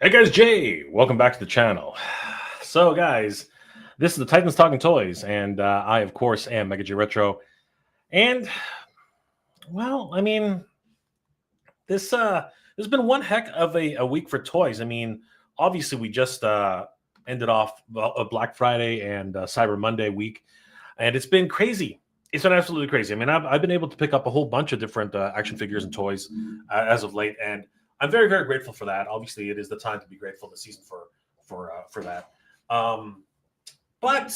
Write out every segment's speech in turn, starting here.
Hey guys, Jay, welcome back to the channel. So guys, this is the Titans Talking Toys, and I of course am Mega J Retro. And well, I mean, there's been one heck of a week for toys. I mean, obviously we just ended off a Black Friday and Cyber Monday week, and it's been crazy. It's been absolutely crazy. I mean, I've been able to pick up a whole bunch of different action figures and toys as of late, and I'm very, very grateful for that. Obviously, it is the time to be grateful this season for that. Um, but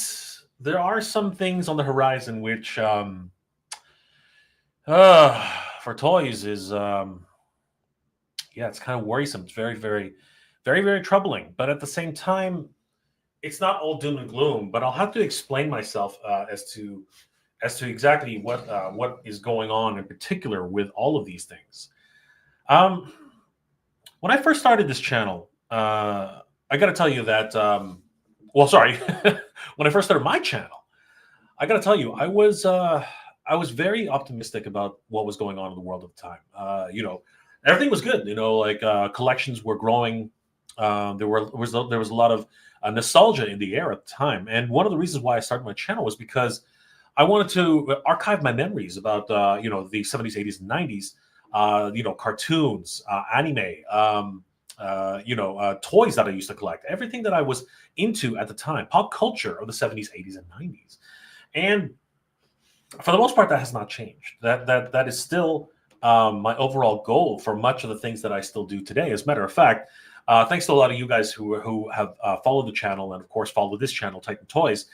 there are some things on the horizon which, for toys, is yeah, it's kind of worrisome. It's very, very, very, very troubling. But at the same time, it's not all doom and gloom. But I'll have to explain myself as to exactly what is going on in particular with all of these things. Um, when I first started this channel, I got to tell you that. Well, sorry, when I first started my channel, I got to tell you, I was very optimistic about what was going on in the world at the time. Everything was good. Like collections were growing. There was a lot of nostalgia in the air at the time, and one of the reasons why I started my channel was because I wanted to archive my memories about the 70s, 80s, and 90s. Cartoons, anime, toys that I used to collect, everything that I was into at the time, pop culture of the 70s, 80s, and 90s. And for the most part, that has not changed. That is still my overall goal for much of the things that I still do today. As a matter of fact, thanks to a lot of you guys who have followed the channel and, of course, follow this channel, Titan Toys.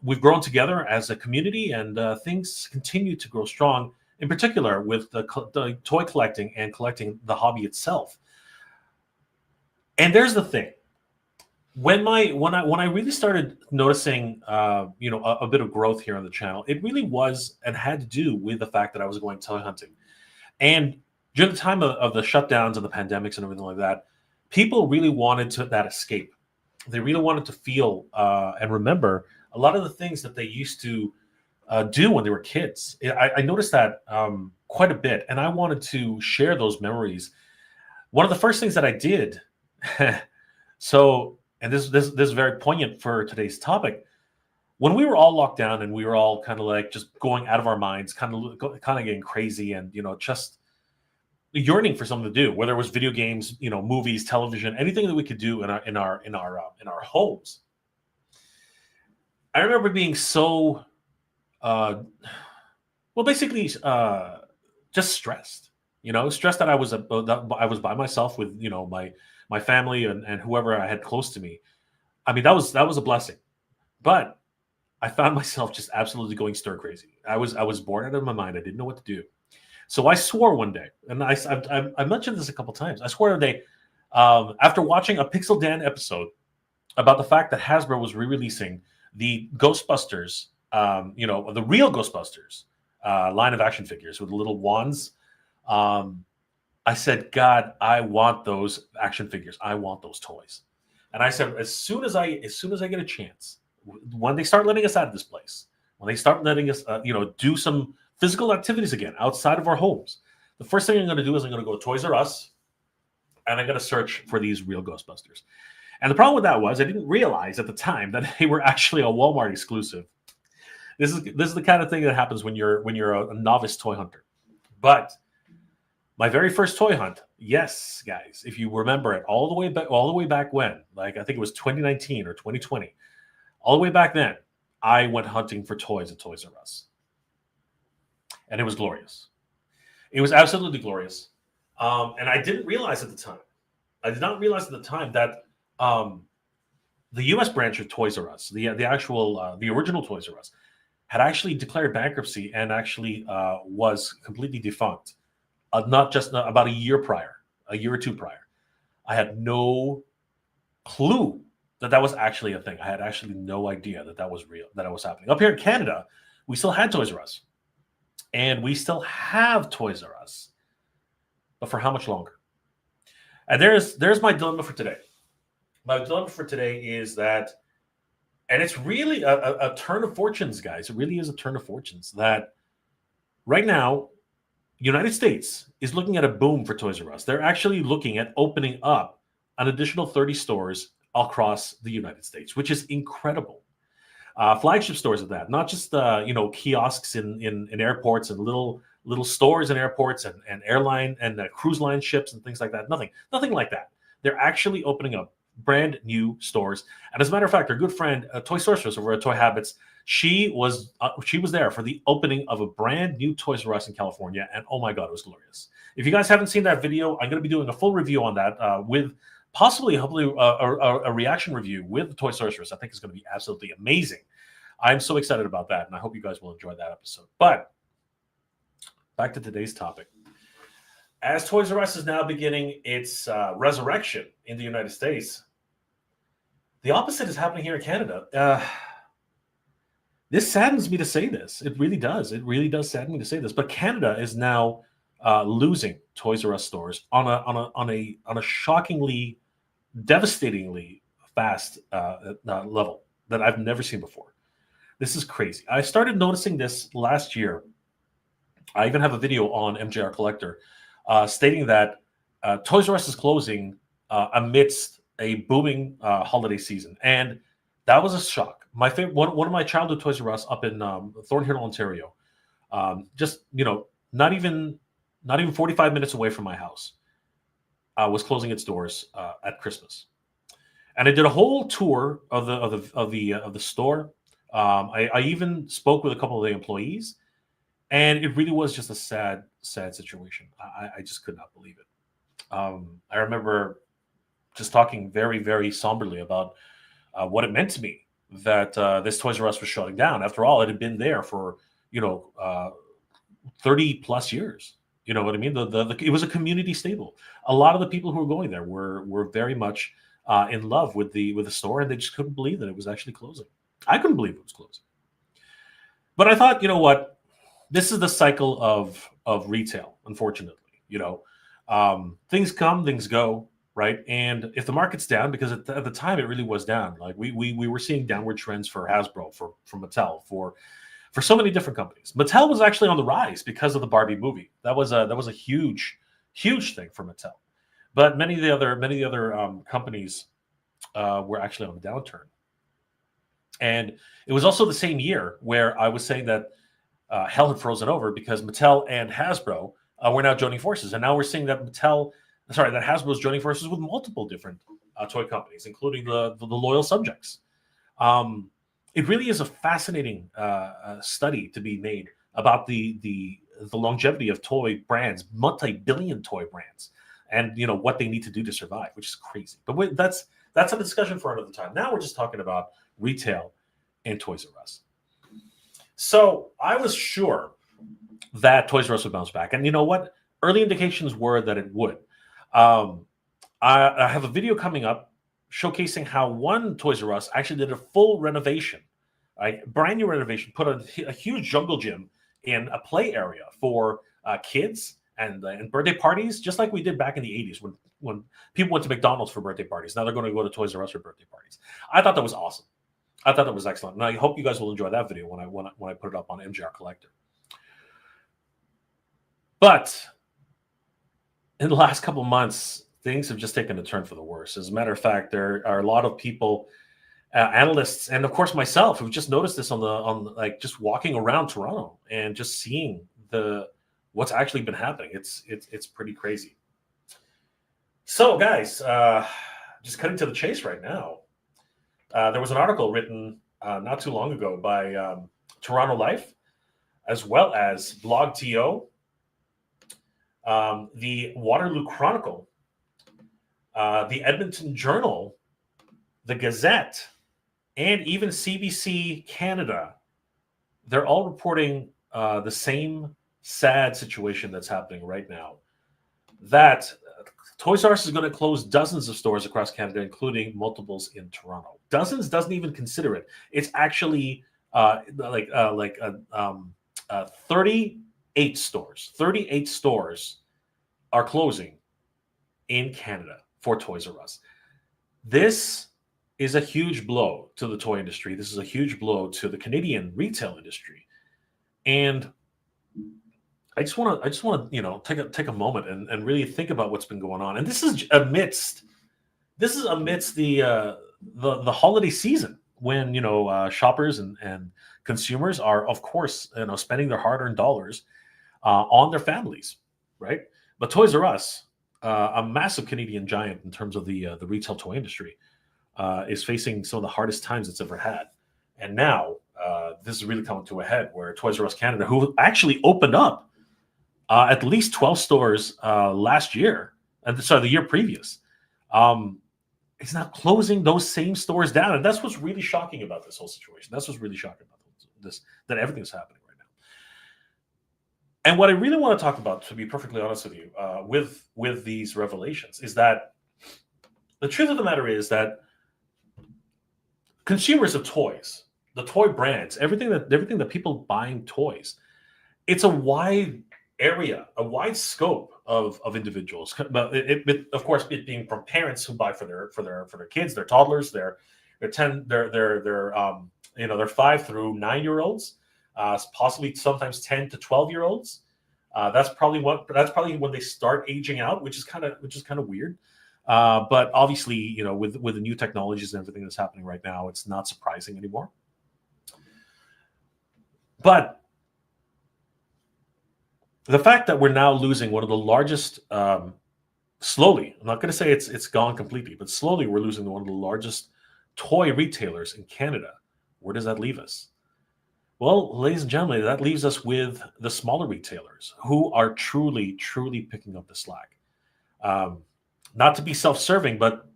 We've grown together as a community, and things continue to grow strong. In particular, with the toy collecting and collecting the hobby itself. And there's the thing: when I really started noticing, a bit of growth here on the channel, it really was and had to do with the fact that I was going toy hunting. And during the time of the shutdowns and the pandemics and everything like that, people really wanted that escape. They really wanted to feel and remember a lot of the things that they used to do when they were kids. I noticed that quite a bit, and I wanted to share those memories. One of the first things that I did, and this is very poignant for today's topic. When we were all locked down and we were all kind of like just going out of our minds, kind of getting crazy, and just yearning for something to do, whether it was video games, movies, television, anything that we could do in our homes. I remember being so basically, just stressed. Stressed that I was by myself with my family and whoever I had close to me. I mean, that was a blessing, but I found myself just absolutely going stir crazy. I was bored out of my mind. I didn't know what to do, so I swore one day, and I mentioned this a couple times. I swore one day, after watching a Pixel Dan episode about the fact that Hasbro was re-releasing the Ghostbusters, the real Ghostbusters line of action figures with the little wands. I said, God, I want those action figures. I want those toys. And I said, as soon as I get a chance, when they start letting us out of this place, when they start letting us, do some physical activities again outside of our homes, the first thing I'm going to do is I'm going to go to Toys R Us, and I'm going to search for these real Ghostbusters. And the problem with that was I didn't realize at the time that they were actually a Walmart exclusive. This is the kind of thing that happens when you're a novice toy hunter. But my very first toy hunt, yes, guys, if you remember it, all the way back when, like I think it was 2019 or 2020, all the way back then, I went hunting for toys at Toys R Us, and it was glorious. It was absolutely glorious, and I didn't realize at the time. I did not realize at the time that the U.S. branch of Toys R Us, the actual the original Toys R Us, had actually declared bankruptcy and actually was completely defunct. Not just about a year or two prior. I had no clue that was actually a thing. I had actually no idea that was real, that was happening. Up here in Canada, we still had Toys R Us, and we still have Toys R Us, but for how much longer? And there's my dilemma for today. My dilemma for today is that, and it's really a turn of fortunes, guys. It really is a turn of fortunes that right now, United States is looking at a boom for Toys R Us. They're actually looking at opening up an additional 30 stores across the United States, which is incredible. Flagship stores of that, not just kiosks in airports and little stores in airports and airline and cruise line ships and things like that. Nothing like that. They're actually opening up brand new stores. And as a matter of fact, our good friend Toy Sorceress over at Toy Habits, she was there for the opening of a brand new Toys R Us in California, and oh my god, it was glorious. If you guys haven't seen that video, I'm going to be doing a full review on that with possibly, hopefully, a reaction review with the Toy Sorceress. I think it's going to be absolutely amazing. I'm so excited about that, and I hope you guys will enjoy that episode. But back to today's topic. As Toys R Us is now beginning its resurrection in the United States, the opposite is happening here in Canada. This saddens me to say this. It really does. It really does sadden me to say this. But Canada is now losing Toys R Us stores on a shockingly, devastatingly fast level that I've never seen before. This is crazy. I started noticing this last year. I even have a video on MJR Collector stating that Toys R Us is closing amidst a booming holiday season, and that was a shock. My favorite, one of my childhood Toys R Us up in Thornhill, Ontario, just not even 45 minutes away from my house, was closing its doors at Christmas, and I did a whole tour of the store. I even spoke with a couple of the employees, and it really was just a sad situation. I just could not believe it. I remember just talking very, very somberly about what it meant to me that this Toys R Us was shutting down. After all, it had been there for 30 plus years. You know what I mean? It was a community staple. A lot of the people who were going there were very much in love with the store, and they just couldn't believe that it was actually closing. I couldn't believe it was closing. But I thought, you know what? This is the cycle of retail, unfortunately. Things come, things go, right? And if the market's down, because at the time it really was down, like we were seeing downward trends for Hasbro, for Mattel, for so many different companies. Mattel was actually on the rise because of the Barbie movie. That was a huge thing for Mattel. But many of the other companies were actually on the downturn. And it was also the same year where I was saying that hell had frozen over because Mattel and Hasbro were now joining forces, and now we're seeing that Hasbro is joining forces with multiple different toy companies, including the loyal subjects. It really is a fascinating study to be made about the longevity of toy brands, multi-billion toy brands, and what they need to do to survive, which is crazy. But that's a discussion for another time. Now we're just talking about retail and Toys R Us. So I was sure that Toys R Us would bounce back, and you know what? Early indications were that it would. I have a video coming up showcasing how one Toys R Us actually did a full renovation, right? Brand new renovation, put a huge jungle gym in a play area for kids and birthday parties, just like we did back in the 80s when people went to McDonald's for birthday parties. Now they're going to go to Toys R Us for birthday parties. I thought that was awesome. I thought that was excellent, and I hope you guys will enjoy that video when I put it up on MJR Collector. But in the last couple of months, things have just taken a turn for the worse. As a matter of fact, there are a lot of people, analysts, and of course myself, who've just noticed this on just walking around Toronto and just seeing what's actually been happening. It's pretty crazy. So, guys, just cutting to the chase right now. There was an article written not too long ago by Toronto Life, as well as BlogTO, the Waterloo Chronicle, the Edmonton Journal, the Gazette, and even CBC Canada. They're all reporting the same sad situation that's happening right now. That Toys R Us is going to close dozens of stores across Canada, including multiples in Toronto. Dozens doesn't even consider it. It's actually 38 stores. 38 stores are closing in Canada for Toys R Us. This is a huge blow to the toy industry. This is a huge blow to the Canadian retail industry. And I just want to take a moment and really think about what's been going on. And this is amidst This is amidst the holiday season when shoppers and consumers are, of course, spending their hard-earned dollars on their families, right? But Toys R Us, a massive Canadian giant in terms of the retail toy industry, is facing some of the hardest times it's ever had, and now this is really coming to a head where Toys R Us Canada, who actually opened up at least 12 stores last year, and sorry, the year previous, um, is now closing those same stores down, and that's what's really shocking about this whole situation. That's what's really shocking about this, that everything's happening right now. And what I really want to talk about, to be perfectly honest with you, with these revelations, is that the truth of the matter is that consumers of toys, the toy brands, everything that people buying toys, it's a wide area, a wide scope of individuals. But of course, it being from parents who buy for their kids, their toddlers, their 10, their 5 through 9 year olds, possibly sometimes 10 to 12 year olds. That's probably when they start aging out, which is kind of weird. But obviously, with the new technologies and everything that's happening right now, it's not surprising anymore. But the fact that we're now losing one of the largest, slowly, I'm not going to say it's gone completely, but slowly we're losing one of the largest toy retailers in Canada. Where does that leave us? Well, ladies and gentlemen, that leaves us with the smaller retailers who are truly, truly picking up the slack. Um, Not to be self-serving, but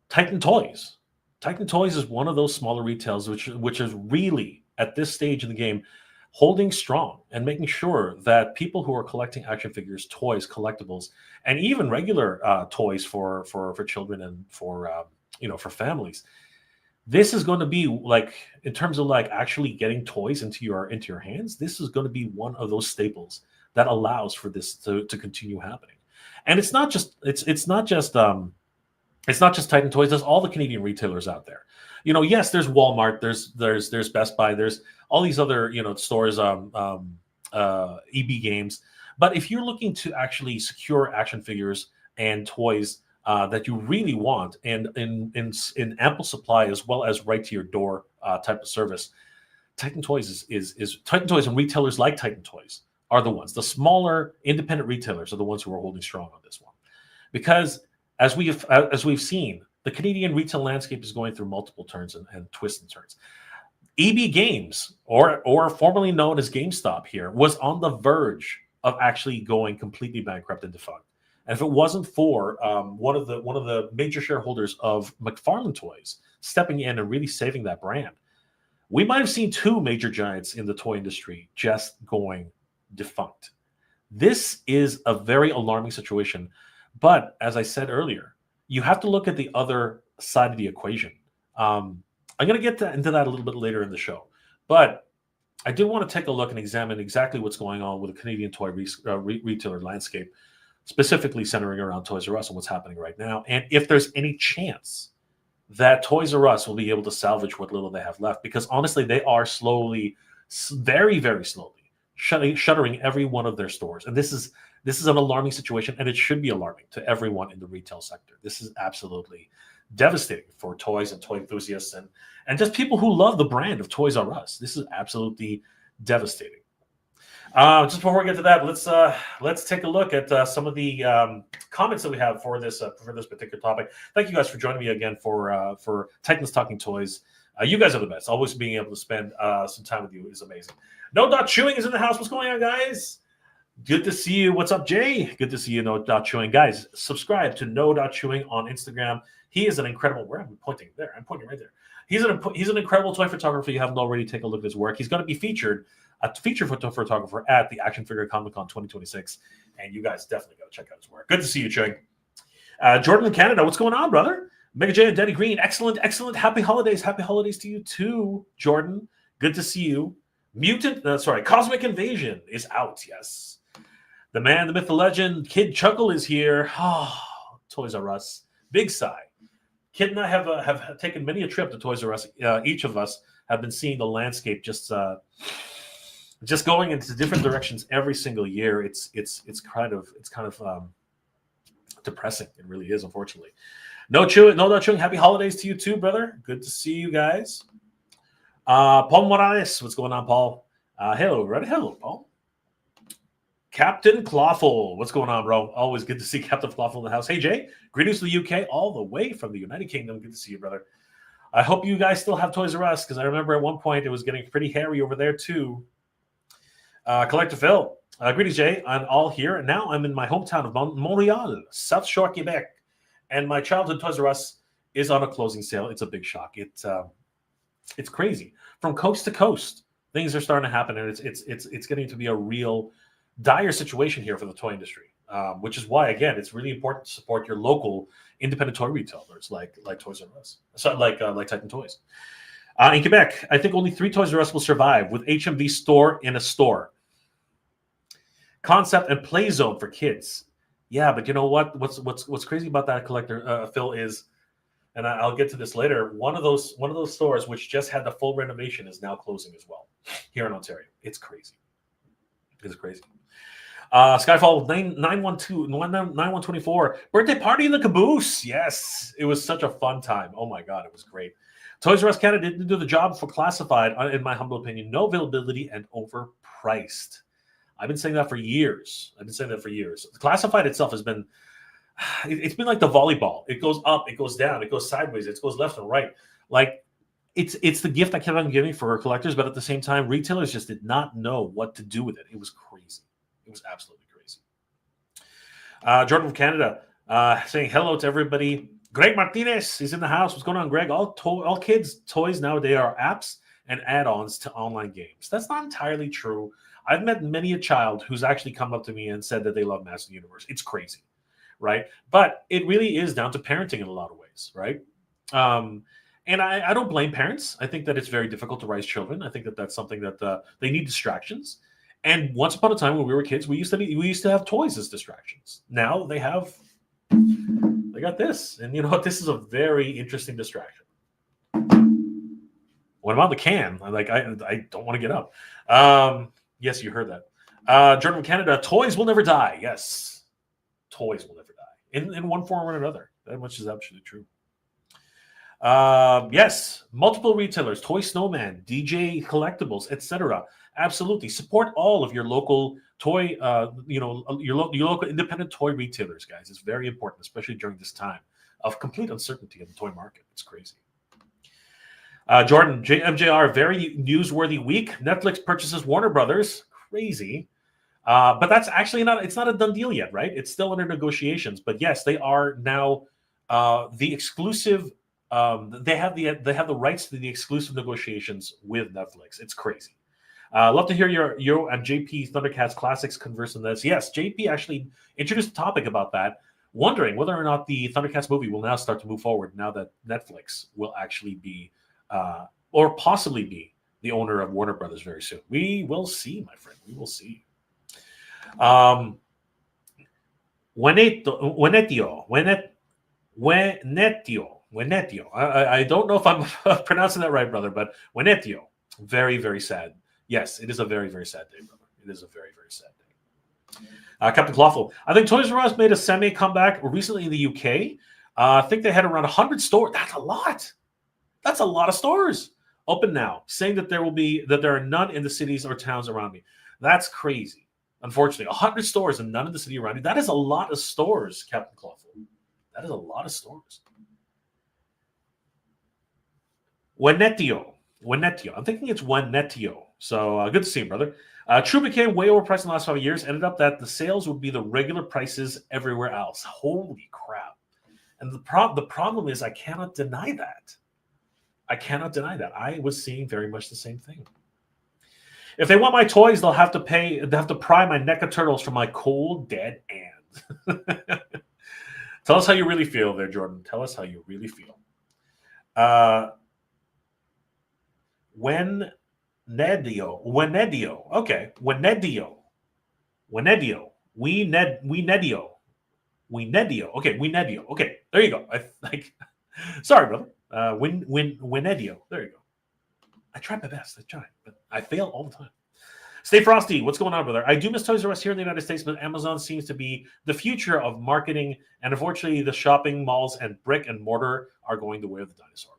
Titan Toys. Titan Toys is one of those smaller retailers which is really at this stage in the game holding strong and making sure that people who are collecting action figures, toys, collectibles, and even regular toys for children and for families. This is going to be like, in terms of like actually getting toys into your hands. This is going to be one of those staples that allows for this to continue happening. And it's not just Titan Toys. There's all the Canadian retailers out there. Yes, there's Walmart, there's Best Buy, there's all these other stores, EB Games. But if you're looking to actually secure action figures and toys that you really want, and in ample supply as well as right to your door type of service, Titan Toys is Titan Toys, and retailers like Titan Toys are the ones. The smaller independent retailers are the ones who are holding strong on this one, because as we've seen, the Canadian retail landscape is going through multiple turns and twists and turns. EB Games, or formerly known as GameStop here, was on the verge of actually going completely bankrupt and defunct. And if it wasn't for one of the major shareholders of McFarlane Toys stepping in and really saving that brand, we might have seen two major giants in the toy industry just going defunct. This is a very alarming situation. But as I said earlier, you have to look at the other side of the equation. I'm going to get into that a little bit later in the show. But I do want to take a look and examine exactly what's going on with the Canadian toy retailer landscape, specifically centering around Toys R Us and what's happening right now. And if there's any chance that Toys R Us will be able to salvage what little they have left. Because honestly, they are slowly, very, very slowly, shuttering every one of their stores. And this is an alarming situation, and it should be alarming to everyone in the retail sector. This is absolutely devastating for toys and toy enthusiasts and just people who love the brand of Toys R Us. This is absolutely devastating. Just before we get to that, let's take a look at some of the comments that we have for this particular topic. Thank you guys for joining me again for Titans Talking Toys. You guys are the best. Always being able to spend some time with you is amazing. No Dot Chewing is in the house. What's going on, guys? Good to see you. What's up, Jay? Good to see you, No Dot Chewing. Guys, subscribe to No Dot Chewing on Instagram. He is an incredible, where am I pointing? There, I'm pointing right there. He's an incredible toy photographer. If you haven't already, take a look at his work. He's going to be a feature photographer at the Action Figure Comic Con 2026. And you guys definitely got to check out his work. Good to see you, Chewing. Jordan in Canada, what's going on, brother? Mega J and Denny Green, excellent. Happy holidays. Happy holidays to you too, Jordan. Good to see you. Cosmic Invasion is out, yes. The man, the myth, the legend, Kid Chuckle is here. Oh, Toys R Us. Big sigh. Kid and I have taken many a trip to Toys R Us. Each of us have been seeing the landscape just going into different directions every single year. It's kind of depressing. It really is, unfortunately. No chewing, no chewing. Happy holidays to you too, brother. Good to see you guys. Paul Morales, what's going on, Paul? Hello, brother. Hello, Paul. Captain Clawful, what's going on, bro? Always good to see Captain Clawful in the house. Hey, Jay, greetings to the UK, all the way from the United Kingdom. Good to see you, brother. I hope you guys still have Toys R Us, because I remember at one point it was getting pretty hairy over there too. Collector Phil, greetings, Jay. I'm all here, and now I'm in my hometown of Montreal, South Shore, Quebec, and my childhood Toys R Us is on a closing sale. It's a big shock. It's crazy. From coast to coast, things are starting to happen, and it's getting to be a real dire situation here for the toy industry, which is why, again, it's really important to support your local independent toy retailers like Toys R Us, so like Titan Toyz. In Quebec, I think only 3 Toys R Us will survive, with HMV store in a store. Concept and play zone for kids. Yeah, but you know what? What's crazy about that, collector Phil, is, and I'll get to this later, one of those stores which just had the full renovation is now closing as well here in Ontario. It's crazy. It's crazy. Skyfall 9124 birthday party in the caboose. Yes, it was such a fun time. Oh my god, it was great. Toys R Us Canada didn't do the job for classified, in my humble opinion. No availability and overpriced. I've been saying that for years. Classified itself has been, it's been like the volleyball. It goes up, it goes down, it goes sideways, it goes left and right. Like, it's the gift I kept on giving for collectors, but at the same time, retailers just did not know what to do with it. It was crazy. It was absolutely crazy. Jordan from Canada saying hello to everybody. Greg Martinez is in the house. What's going on, Greg? All kids' toys nowadays are apps and add-ons to online games. That's not entirely true. I've met many a child who's actually come up to me and said that they love Master Universe. It's crazy, right? But it really is down to parenting in a lot of ways, right? And I don't blame parents. I think that it's very difficult to raise children. I think that that's something that they need distractions. And once upon a time when we were kids, we used to have toys as distractions. Now they got this, and you know what? This is a very interesting distraction. When I'm on the can, I don't want to get up. Yes, you heard that. Jordan from Canada, toys will never die. Yes, toys will never die in one form or another. That much is absolutely true. Yes, multiple retailers, Toy Snowman, DJ Collectibles, etc. Absolutely, support all of your local toy, your local independent toy retailers, guys. It's very important, especially during this time of complete uncertainty in the toy market. It's crazy. Jordan, MJR, very newsworthy week. Netflix purchases Warner Brothers. Crazy. But that's actually it's not a done deal yet, right? It's still under negotiations. But yes, they are now the exclusive. They have the rights to the exclusive negotiations with Netflix. It's crazy. Love to hear your and JP Thundercats Classics converse on this. Yes, JP actually introduced a topic about that, wondering whether or not the Thundercats movie will now start to move forward now that Netflix will actually be, or possibly be, the owner of Warner Brothers very soon. We will see, my friend. We will see. Wenetio. I don't know if I'm pronouncing that right, brother, but Wenetio. Very, very sad. Yes, it is a very, very sad day, brother. It is a very, very sad day. Captain Clawful. I think Toys R Us made a semi-comeback recently in the UK. I think they had around 100 stores. That's a lot. That's a lot of stores. Open now, saying that there are none in the cities or towns around me. That's crazy. Unfortunately, 100 stores and none in the city around you. That is a lot of stores, Captain Clawful. That is a lot of stores. Wenetio. I'm thinking it's Wenetio. So good to see you, brother. True became way overpriced in the last 5 years. Ended up that the sales would be the regular prices everywhere else. Holy crap. And the problem is I cannot deny that. I was seeing very much the same thing. If they want my toys, they'll have to pry my NECA turtles from my cold, dead hands. Tell us how you really feel there, Jordan. Tell us how you really feel. Wenedio. Okay. Wenedio. Okay, Wenedio. Okay, there you go. Sorry, brother. Wenedio. There you go. I try my best. but I fail all the time. Stay Frosty, what's going on, brother? I do miss Toys R Us here in the United States, but Amazon seems to be the future of marketing, and unfortunately, the shopping malls and brick and mortar are going the way of the dinosaur.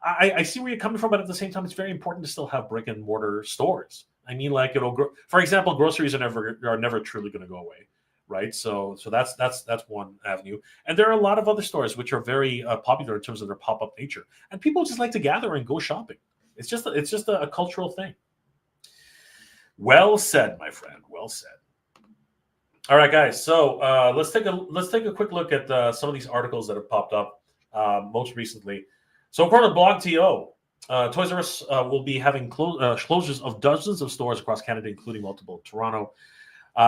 I see where you're coming from, but at the same time, it's very important to still have brick and mortar stores. I mean, like for example, groceries are never truly going to go away, right? So that's one avenue, and there are a lot of other stores which are very popular in terms of their pop up nature, and people just like to gather and go shopping. It's just a cultural thing. Well said, my friend. Well said. All right, guys. So let's take a quick look at some of these articles that have popped up most recently. So according to BlogTO, Toys R Us will be having closures of dozens of stores across Canada, including multiple in Toronto.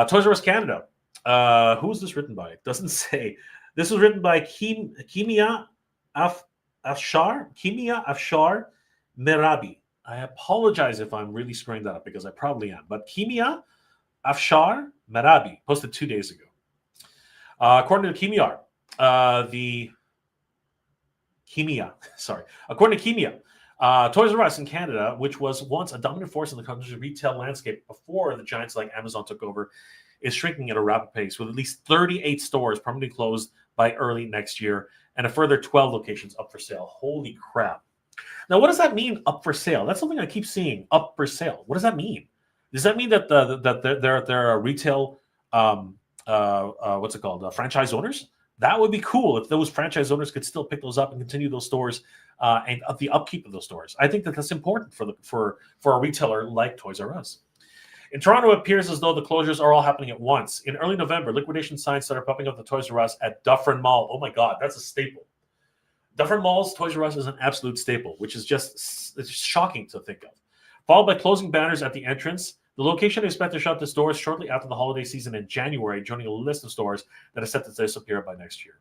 Toys R Us Canada. Who is this written by? It doesn't say. This was written by Kimia Afshar Merabi. I apologize if I'm really screwing that up because I probably am. But Kimia Afshar Merabi posted 2 days ago. According to Kimia, according to Kimia, Toys R Us in Canada, which was once a dominant force in the country's retail landscape before the giants like Amazon took over, is shrinking at a rapid pace, with at least 38 stores permanently closed by early next year and a further 12 locations up for sale. Holy crap. Now, what does that mean, up for sale? That's something I keep seeing, up for sale. What does that mean? Does that mean that there are retail, what's it called, franchise owners? That would be cool if those franchise owners could still pick those up and continue those stores and the upkeep of those stores. I think that's important for a retailer like Toys R Us. In Toronto, it appears as though the closures are all happening at once. In early November, liquidation signs started popping up the Toys R Us at Dufferin Mall. Oh my God, that's a staple. Dufferin Mall's Toys R Us is an absolute staple, which is it's shocking to think of. Followed by closing banners at the entrance. The location is expected to shut its doors shortly after the holiday season in January, joining a list of stores that is set to disappear by next year.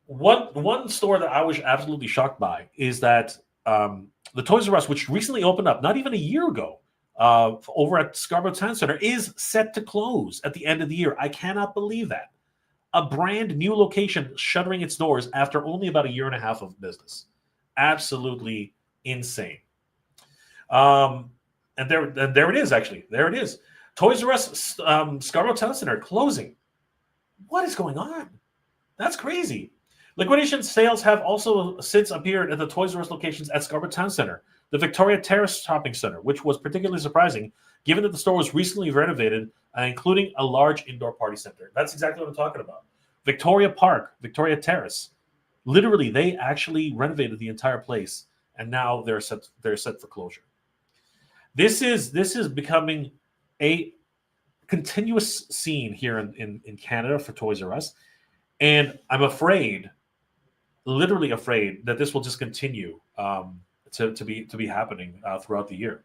One store that I was absolutely shocked by is that the Toys R Us, which recently opened up not even a year ago, over at Scarborough Town Center, is set to close at the end of the year. I cannot believe that. A brand new location shuttering its doors after only about a year and a half of business. Absolutely insane. And there it is, actually. There it is. Toys R Us Scarborough Town Center closing. What is going on? That's crazy. Liquidation sales have also since appeared at the Toys R Us locations at Scarborough Town Center, the Victoria Terrace Shopping Center, which was particularly surprising given that the store was recently renovated, including a large indoor party center. That's exactly what I'm talking about. Victoria Park, Victoria Terrace. Literally, they actually renovated the entire place, and now they're set for closure. This is becoming a continuous scene here in Canada for Toys R Us, and I'm afraid, literally afraid, that this will just continue to be happening throughout the year.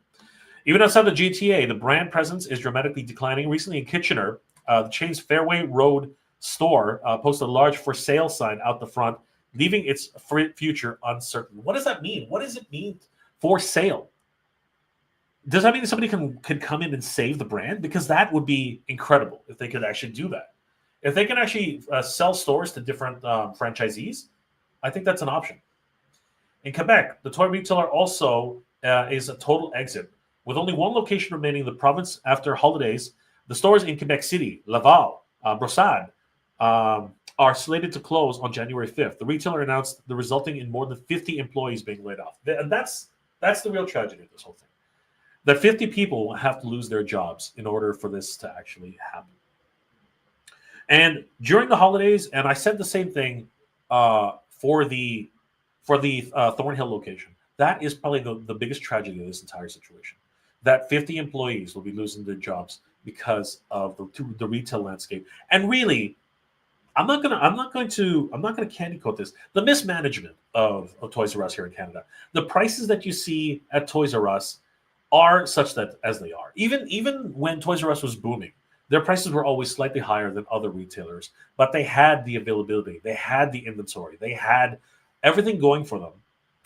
Even outside the GTA, the brand presence is dramatically declining. Recently in Kitchener, the chain's Fairway Road store posted a large for sale sign out the front, leaving its future uncertain. What does that mean? What does it mean, for sale? Does that mean that somebody can come in and save the brand? Because that would be incredible if they could actually do that. If they can actually sell stores to different franchisees, I think that's an option. In Quebec, the toy retailer also is a total exit. With only one location remaining in the province after holidays, the stores in Quebec City, Laval, Brossard, are slated to close on January 5th. The retailer announced the resulting in more than 50 employees being laid off. And that's the real tragedy of this whole thing. That 50 people have to lose their jobs in order for this to actually happen. And during the holidays, and I said the same thing for the Thornhill location, that is probably the biggest tragedy of this entire situation. That 50 employees will be losing their jobs because of the retail landscape. And really, I'm not going to candy coat this. The mismanagement of Toys R Us here in Canada. The prices that you see at Toys R Us are such that as they are. Even when Toys R Us was booming, their prices were always slightly higher than other retailers, but they had the availability, they had the inventory, they had everything going for them,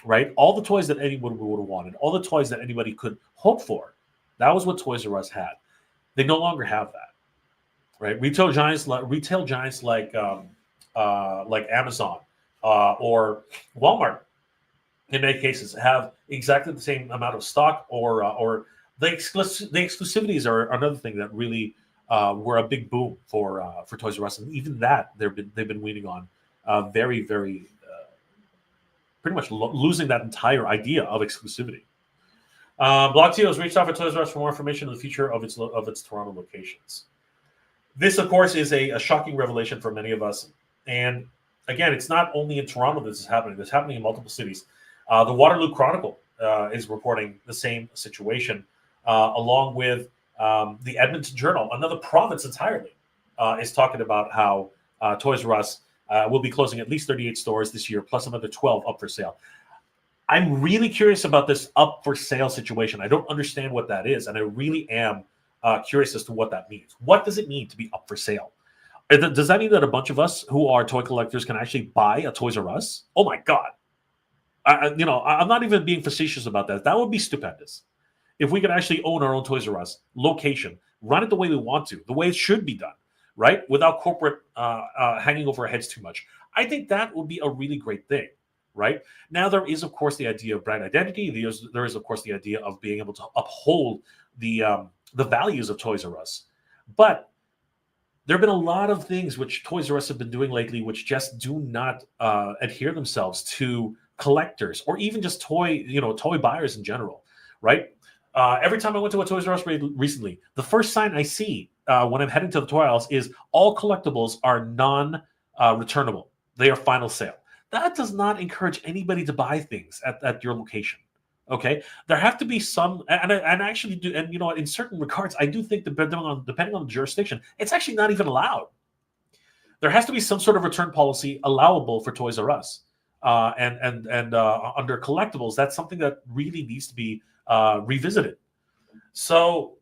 right? All the toys that anyone would have wanted, all the toys that anybody could hope for. That was what Toys R Us had. They no longer have that, right? Retail giants like Amazon or Walmart, in many cases, have exactly the same amount of stock or The exclusivities are another thing that really were a big boom for Toys R Us, and even that they've been waiting on very very pretty much losing that entire idea of exclusivity. Blockto has reached out for Toys R Us for more information on the future of its Toronto locations. This, of course, is a shocking revelation for many of us. And again, it's not only in Toronto this is happening. It's happening in multiple cities. The Waterloo Chronicle is reporting the same situation, along with the Edmonton Journal, another province entirely, is talking about how Toys R Us will be closing at least 38 stores this year, plus another 12 up for sale. I'm really curious about this up for sale situation. I don't understand what that is, and I really am curious as to what that means. What does it mean to be up for sale? Does that mean that a bunch of us who are toy collectors can actually buy a Toys R Us? Oh my God. I'm not even being facetious about that. That would be stupendous. If we could actually own our own Toys R Us location, run it the way we want to, the way it should be done, right? Without corporate hanging over our heads too much. I think that would be a really great thing, right? Now, there is, of course, the idea of brand identity. There is, of course, the idea of being able to uphold the values of Toys R Us. But there have been a lot of things which Toys R Us have been doing lately which just do not adhere themselves to collectors or even just toy buyers in general, right? Every time I went to a Toys R Us recently, the first sign I see when I'm heading to the toy aisles is all collectibles are non-returnable. They are final sale. That does not encourage anybody to buy things at your location. Okay, there have to be some, and I actually do, and in certain regards, I do think depending on the jurisdiction, it's actually not even allowed. There has to be some sort of return policy allowable for Toys R Us, and under collectibles, that's something that really needs to be revisited. So,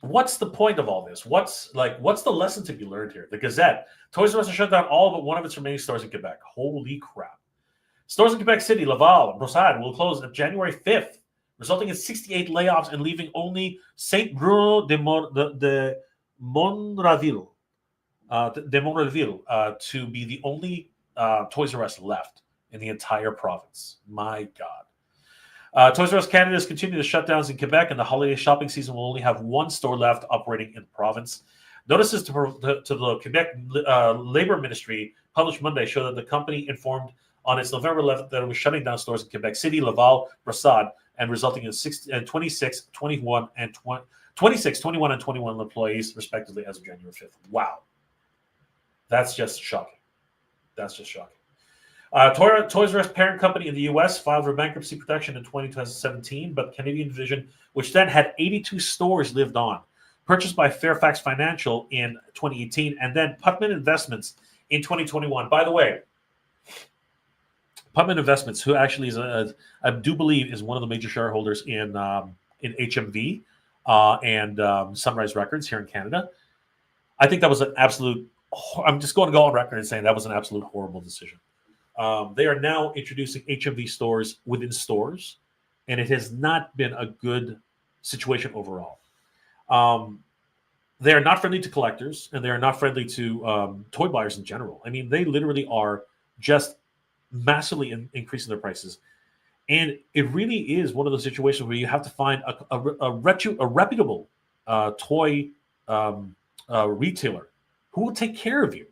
what's the point of all this? What's the lesson to be learned here? The Gazette, Toys R Us has shut down all but one of its remaining stores in Quebec. Holy crap. Stores in Quebec City, Laval, and Brossard will close on January 5th, resulting in 68 layoffs and leaving only Saint Bruno de Monraville to be the only Toys R Us left in the entire province. My God. Toys R Us Canada is continuing the shutdowns in Quebec, and the holiday shopping season will only have one store left operating in the province. Notices to the Quebec Labor Ministry published Monday show that the company informed on its November 11th that it was shutting down stores in Quebec City, Laval, Brossard, and resulting in 26, 21, and 21 employees, respectively, as of January 5th. Wow. That's just shocking. Toys R Us parent company in the U.S. filed for bankruptcy protection in 2017, but Canadian division, which then had 82 stores, lived on. Purchased by Fairfax Financial in 2018, and then Putman Investments in 2021. By the way, Putman Investments, who actually is, I do believe, is one of the major shareholders in HMV and Sunrise Records here in Canada. I think that was an absolute. I'm just going to go on record and saying that was an absolute horrible decision. They are now introducing HMV stores within stores, and it has not been a good situation overall. They are not friendly to collectors, and they are not friendly to toy buyers in general. I mean, they literally are just massively increasing their prices, and it really is one of those situations where you have to find a reputable toy retailer who will take care of you,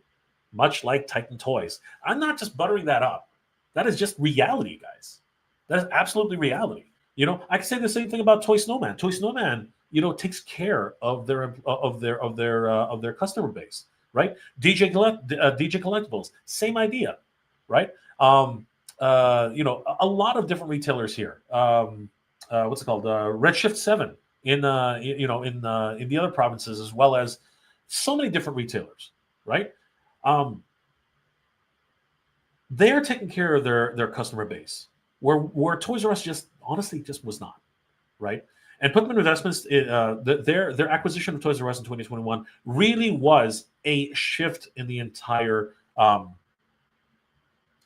much like Titan Toyz. I'm not just buttering that up. That is just reality, guys. That is absolutely reality. I can say the same thing about Toy Snowman. Toy Snowman, takes care of their customer base, right? DJ Collectibles, same idea, right? A lot of different retailers here. What's it called? Redshift 7 in the other provinces, as well as so many different retailers, right? They are taking care of their customer base, where Toys R Us just honestly was not, right? And Putman Investments, their acquisition of Toys R Us in 2021 really was a shift in the entire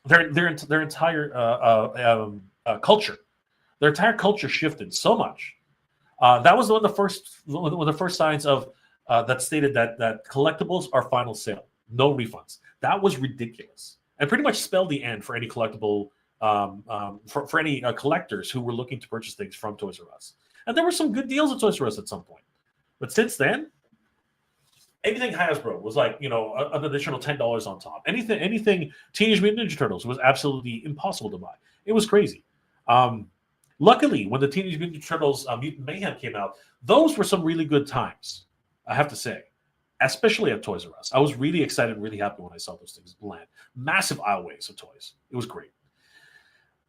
their entire culture. Their entire culture shifted so much. That was one of the first signs of that stated that collectibles are final sale, no refunds. That was ridiculous, and pretty much spelled the end for any collectible for any collectors who were looking to purchase things from Toys R Us. And there were some good deals at Toys R Us at some point. But since then, anything Hasbro was like, an additional $10 on top. Anything Teenage Mutant Ninja Turtles was absolutely impossible to buy. It was crazy. Luckily, when the Teenage Mutant Ninja Turtles Mutant Mayhem came out, those were some really good times, I have to say, especially at Toys R Us. I was really excited and really happy when I saw those things land. Massive aisleways of toys. It was great.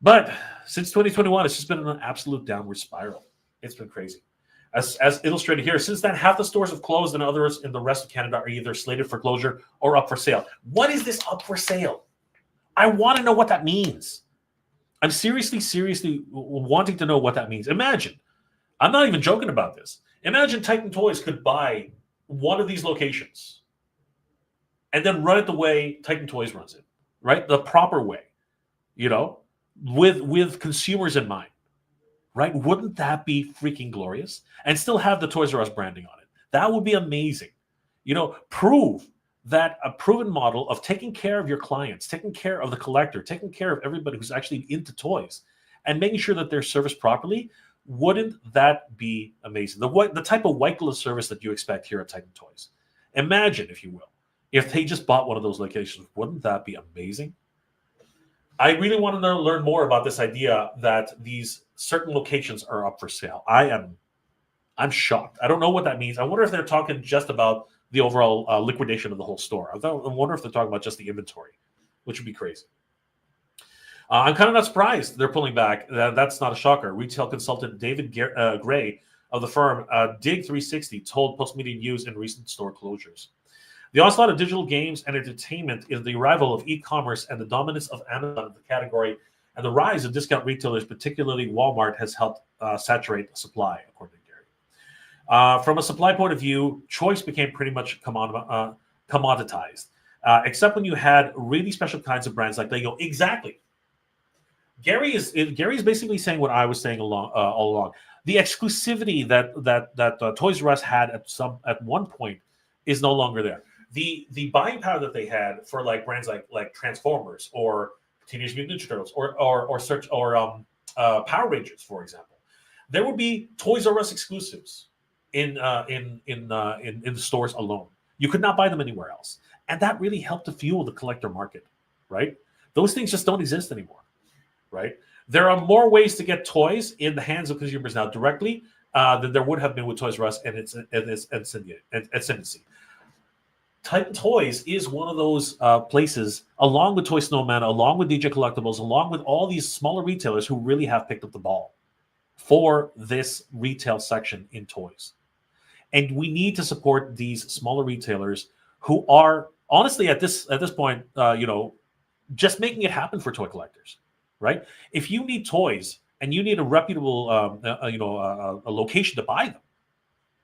But since 2021, it's just been an absolute downward spiral. It's been crazy. As illustrated here, since then, half the stores have closed and others in the rest of Canada are either slated for closure or up for sale. What is this up for sale? I want to know what that means. I'm seriously wanting to know what that means. Imagine, I'm not even joking about this. Imagine Titan Toyz could buy one of these locations and then run it the way Titan Toyz runs it, right? The proper way, with consumers in mind. Right? Wouldn't that be freaking glorious? And still have the Toys R Us branding on it. That would be amazing. Prove that a proven model of taking care of your clients, taking care of the collector, taking care of everybody who's actually into toys, and making sure that they're serviced properly. Wouldn't that be amazing? The type of white glove service that you expect here at Titan Toyz. Imagine, if you will, if they just bought one of those locations. Wouldn't that be amazing? I really want to learn more about this idea that these certain locations are up for sale. I'm shocked. I don't know what that means. I wonder if they're talking just about the overall liquidation of the whole store. I wonder if they're talking about just the inventory, which would be crazy. I'm kind of not surprised they're pulling back. That's not a shocker. Retail consultant David Gray of the firm Dig 360 told Postmedia News in recent store closures. The onslaught of digital games and entertainment is the arrival of e-commerce and the dominance of Amazon in the category, and the rise of discount retailers, particularly Walmart, has helped saturate the supply, according to Gary. From a supply point of view, choice became pretty much commoditized, except when you had really special kinds of brands like Lego. Exactly. Gary is basically saying what I was saying all along. The exclusivity that Toys R Us had at one point is no longer there. The buying power that they had for like brands like Transformers or Teenage Mutant Ninja Turtles or Power Rangers, for example, there would be Toys R Us exclusives in the stores alone. You could not buy them anywhere else, and that really helped to fuel the collector market. Right? Those things just don't exist anymore. Right? There are more ways to get toys in the hands of consumers now directly than there would have been with Toys R Us and its ascendancy. Titan Toyz is one of those places, along with Toy Snowman, along with DJ Collectibles, along with all these smaller retailers who really have picked up the ball for this retail section in toys. And we need to support these smaller retailers who are honestly at this point, just making it happen for toy collectors, right? If you need toys and you need a reputable, a location to buy them,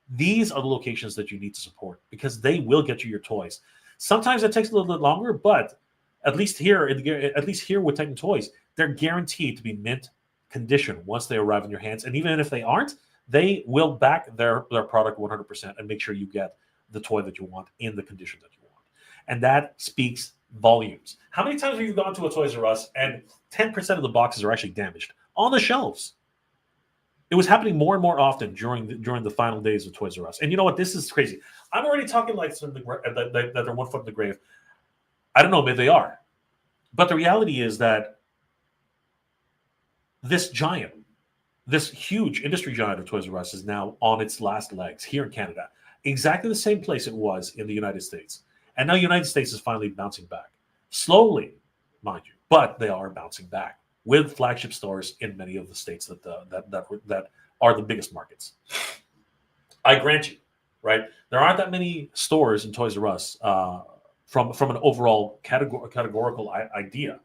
these are the locations that you need to support because they will get you your toys. Sometimes it takes a little bit longer, but at least here with Titan Toyz, they're guaranteed to be mint condition once they arrive in your hands. And even if they aren't, they will back their product 100% and make sure you get the toy that you want in the condition that you want. And that speaks volumes. How many times have you gone to a Toys R Us and 10% of the boxes are actually damaged on the shelves? It was happening more and more often during the final days of Toys R Us. And you know what? This is crazy. I'm already talking like that they're 1 foot in the grave. I don't know, maybe they are. But the reality is that this huge industry giant of Toys R Us is now on its last legs here in Canada. Exactly the same place it was in the United States. And now the United States is finally bouncing back. Slowly, mind you, but they are bouncing back with flagship stores in many of the states that are the biggest markets. I grant you, right? There aren't that many stores in Toys R Us from an overall categorical idea,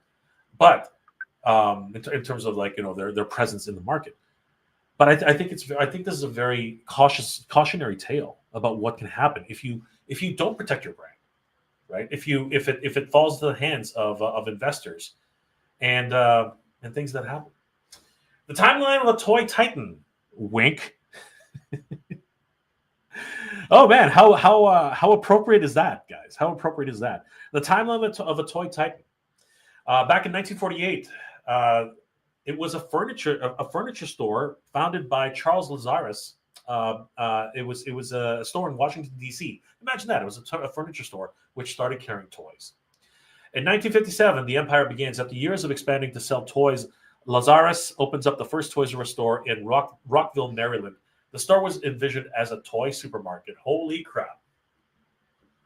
but in terms of their presence in the market. But I think this is a very cautionary tale about what can happen if you don't protect your brand, right? If it falls to the hands of investors and things that happen. The timeline of a toy Titan. Wink. Oh man, how appropriate is that, guys? How appropriate is that? The timeline of a toy Titan. Back in 1948, It was a furniture store founded by Charles Lazarus. It was a store in Washington D.C. Imagine that, it was a furniture store which started carrying toys. In 1957, the empire begins. After years of expanding to sell toys, Lazarus opens up the first Toys R Us store in Rockville, Maryland. The store was envisioned as a toy supermarket. Holy crap!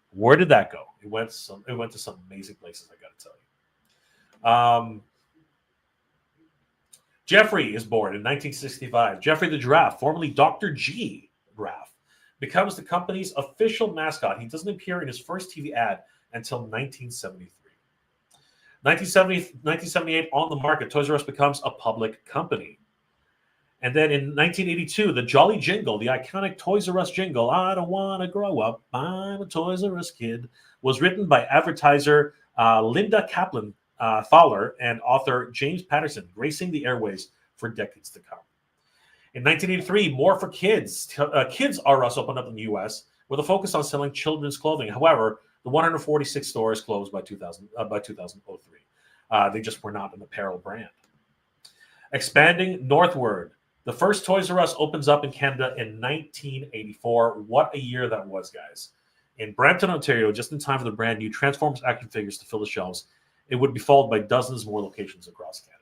Where did that go? It went to some amazing places, I got to tell you. Jeffrey is born in 1965. Jeffrey the Giraffe, formerly Dr. G. Giraffe, becomes the company's official mascot. He doesn't appear in his first TV ad until 1973. 1978, on the market, Toys R Us becomes a public company. And then in 1982, the Jolly Jingle, the iconic Toys R Us jingle, "I don't want to grow up, I'm a Toys R Us kid," was written by advertiser Linda Kaplan Fowler and author James Patterson, gracing the airways for decades to come. In 1983, More for Kids. Kids R Us opened up in the U.S. with a focus on selling children's clothing. However, the 146 stores closed by 2003. They just were not an apparel brand. Expanding northward, the first Toys R Us opens up in Canada in 1984. What a year that was, guys. In Brampton, Ontario, just in time for the brand new Transformers action figures to fill the shelves. It would be followed by dozens more locations across Canada.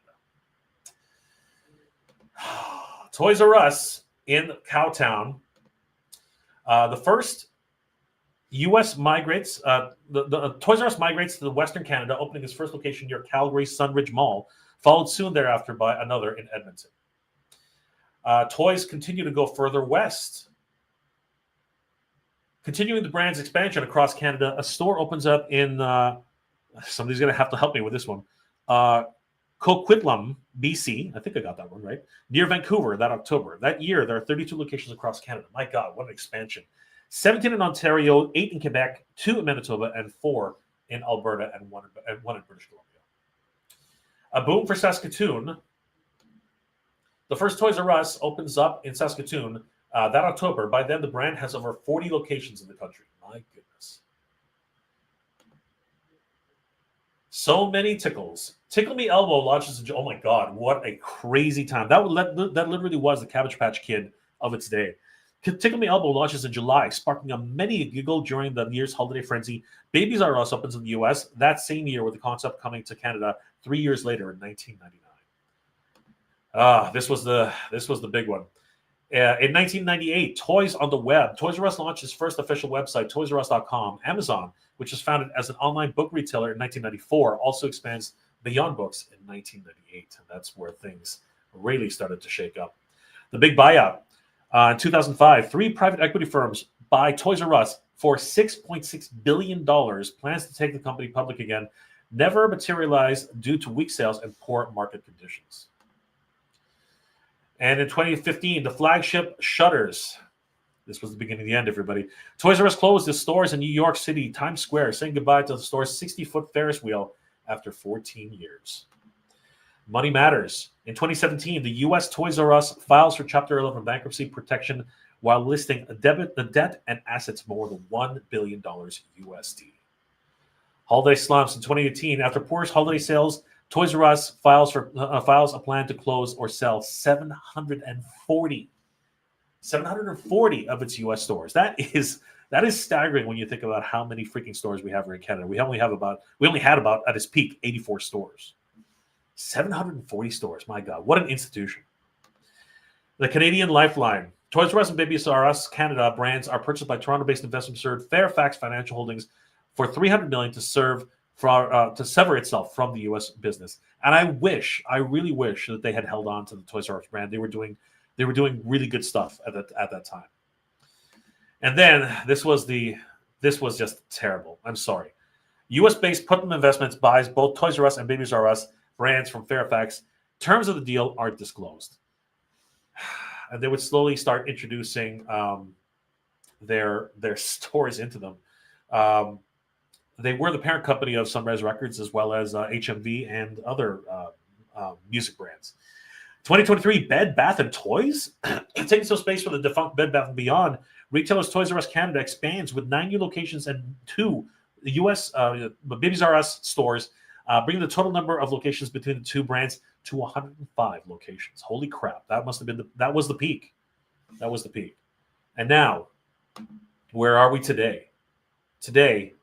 Toys R Us in Cowtown. The first U.S. migrates, the Toys R Us migrates to the Western Canada, opening its first location near Calgary's Sunridge Mall, followed soon thereafter by another in Edmonton. Toys continue to go further west. Continuing the brand's expansion across Canada, a store opens up in, somebody's going to have to help me with this one, Coquitlam, BC. I think I got that one right. Near Vancouver that October. That year, there are 32 locations across Canada. My God, what an expansion. 17 in Ontario, 8 in Quebec, 2 in Manitoba, and 4 in Alberta, and one in British Columbia. A boom for Saskatoon. The first Toys R Us opens up in Saskatoon that October. By then, the brand has over 40 locations in the country. My goodness. So many tickles. Tickle Me Elmo launches. Oh my God, what a crazy time. That literally was the Cabbage Patch Kid of its day. Tickle Me Elmo launches in July, sparking a many giggle during the year's holiday frenzy. Babies R Us opens in the U.S. that same year, with the concept coming to Canada 3 years later in 1999. This was the big one. In 1998, Toys on the Web. Toys R Us launched its first official website, ToysRUs.com. Amazon, which was founded as an online book retailer in 1994, also expands beyond books in 1998. And that's where things really started to shake up. The big buyout. In 2005, 3 private equity firms buy Toys R Us for $6.6 billion. Plans to take the company public again never materialized due to weak sales and poor market conditions. And in 2015, the flagship shutters. This was the beginning of the end, everybody. Toys R Us closed its stores in New York City, Times Square, saying goodbye to the store's 60-foot Ferris wheel after 14 years. Money matters. In 2017, the U.S. Toys R Us files for Chapter 11 bankruptcy protection while listing the debt and assets more than $1 billion USD. Holiday slumps in 2018. After poor holiday sales, Toys R Us files a plan to close or sell 740 of its U.S. stores. That is staggering when you think about how many freaking stores we have here in Canada. We only had about at its peak 84 stores. 740 stores. My God, what an institution. The Canadian Lifeline. Toys R Us and Babies R Us Canada brands are purchased by Toronto-based investment firm Fairfax Financial Holdings for $300 million to sever itself from the U.S. business. And I really wish that they had held on to the Toys R Us brand. They were doing really good stuff at that time. And then this was just terrible. I'm sorry. U.S.-based Putnam Investments buys both Toys R Us and Babies R Us brands from Fairfax. Terms of the deal aren't disclosed. And they would slowly start introducing their stores into them. They were the parent company of Sunrise Records as well as HMV and other music brands. 2023, Bed Bath & Toys. Taking some space from the defunct Bed Bath & Beyond, retailers Toys R Us Canada expands with 9 new locations and 2 U.S. Babies R Us stores bringing the total number of locations between the two brands to 105 locations. Holy crap! That must have been that was the peak. That was the peak. And now, where are we today? Today,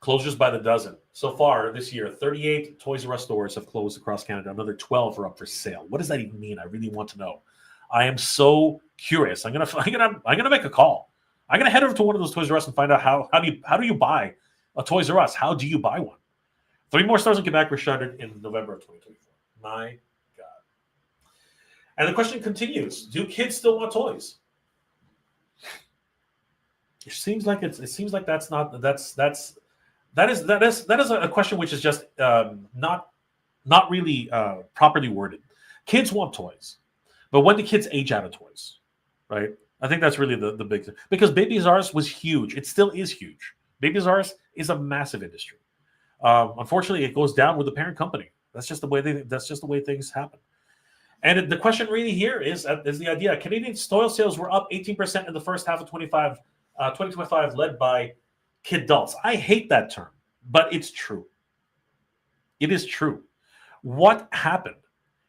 closures by the dozen. So far this year, 38 Toys R Us stores have closed across Canada. Another 12 are up for sale. What does that even mean? I really want to know. I am so curious. I'm gonna make a call. I'm gonna head over to one of those Toys R Us and find out how do you buy a Toys R Us? How do you buy one? 3 more stores in Quebec were shuttered in November of 2024. My God. And the question continues: do kids still want toys? It seems like that is a question which is just not really properly worded. Kids want toys, but when do kids age out of toys, right? I think that's really the big thing, because Babies R Us was huge. It still is huge. Babies R Us is a massive industry. Unfortunately, it goes down with the parent company. That's just the way things happen. And the question really here is the idea: Canadian toy sales were up 18% in the first half of 2025, led by kidults. I hate that term, but it's true. It is true. What happened?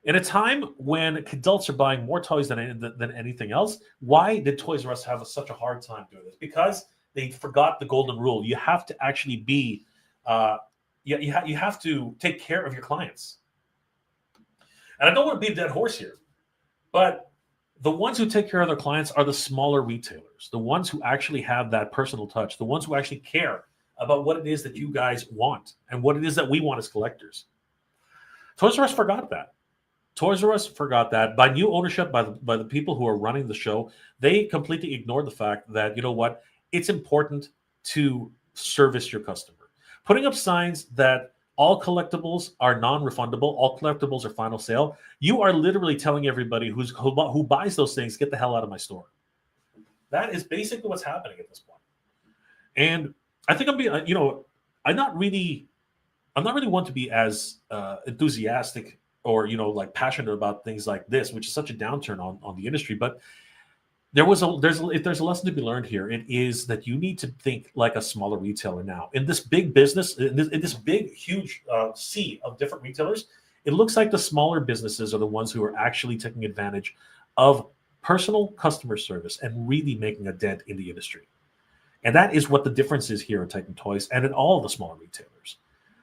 In a time when adults are buying more toys than anything else, why did Toys R Us have such a hard time doing this? Because they forgot the golden rule. You have to actually be, you have to take care of your clients. And I don't want to beat a dead horse here, but the ones who take care of their clients are the smaller retailers, the ones who actually have that personal touch, the ones who actually care about what it is that you guys want and what it is that we want as collectors. Toys R Us forgot that. Toys R Us forgot that. By new ownership, by the people who are running the show, they completely ignored the fact that, you know what, it's important to service your customer. Putting up signs that all collectibles are non-refundable, all collectibles are final sale, you are literally telling everybody who buys those things, get the hell out of my store. That is basically what's happening at this point. And I think I'm not really one to be as enthusiastic or like passionate about things like this, which is such a downturn on the industry. But if there's a lesson to be learned here, it is that you need to think like a smaller retailer now. In this big business, in this big, huge sea of different retailers, it looks like the smaller businesses are the ones who are actually taking advantage of personal customer service and really making a dent in the industry. And that is what the difference is here at Titan Toyz and in all of the smaller retailers.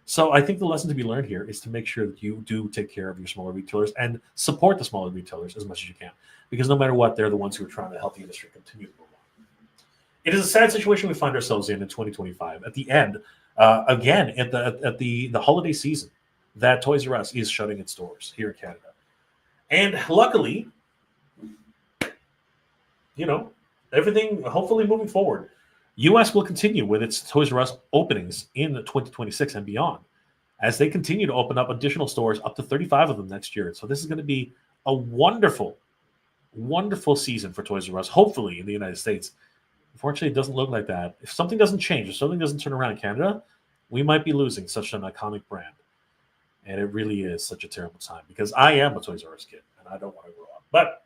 So I think the lesson to be learned here is to make sure that you do take care of your smaller retailers and support the smaller retailers as much as you can. Because no matter what, they're the ones who are trying to help the industry continue to move on. It is a sad situation we find ourselves in 2025. At the end, again, at the holiday season, that Toys R Us is shutting its doors here in Canada. And luckily, everything, hopefully moving forward, U.S. will continue with its Toys R Us openings in 2026 and beyond, as they continue to open up additional stores, up to 35 of them next year. So this is going to be a wonderful season for Toys R Us, hopefully in the United States. Unfortunately, it doesn't look like that. If something doesn't change, if something doesn't turn around in Canada, we might be losing such an iconic brand. And it really is such a terrible time, because I am a Toys R Us kid and I don't want to grow up. But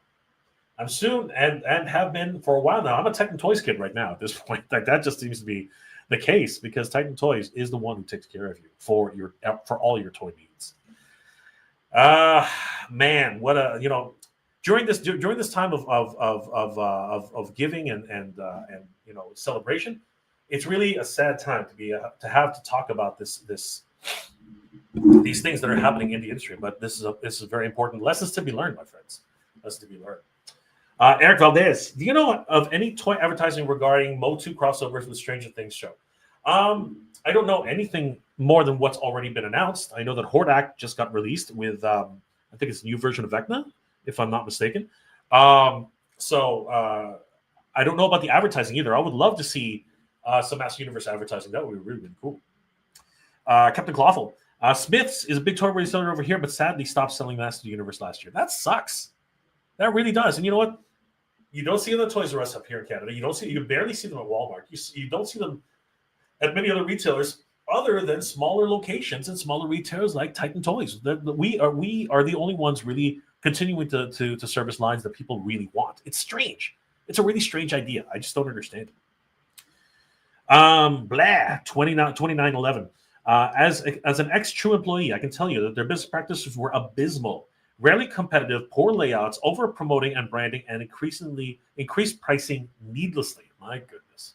I'm soon and have been for a while now. I'm a Titan Toyz kid right now at this point. Like, that just seems to be the case, because Titan Toyz is the one who takes care of you for all your toy needs. Man, what a during this time of giving and celebration, it's really a sad time to have to talk about these things that are happening in the industry. But this is very important. Lessons to be learned, my friends. Lessons to be learned. Eric Valdez, do you know of any toy advertising regarding Motu crossovers with Stranger Things show? I don't know anything more than what's already been announced. I know that Hordak just got released with, I think it's a new version of Vecna, if I'm not mistaken. So I don't know about the advertising either. I would love to see some Master Universe advertising. That would be really, really cool. Captain Clawful, Smith's is a big toy reseller over here, but sadly stopped selling Master Universe last year. That sucks. That really does. And you know what? You don't see them at Toys R Us up here in Canada. You barely see them at Walmart. You don't see them at many other retailers other than smaller locations and smaller retailers like Titan Toyz. We are the only ones really continuing to service lines that people really want. It's strange. It's a really strange idea. I just don't understand it. 2911. As an ex-True employee, I can tell you that their business practices were abysmal, rarely competitive, poor layouts, over promoting and branding, and increased pricing needlessly. My goodness.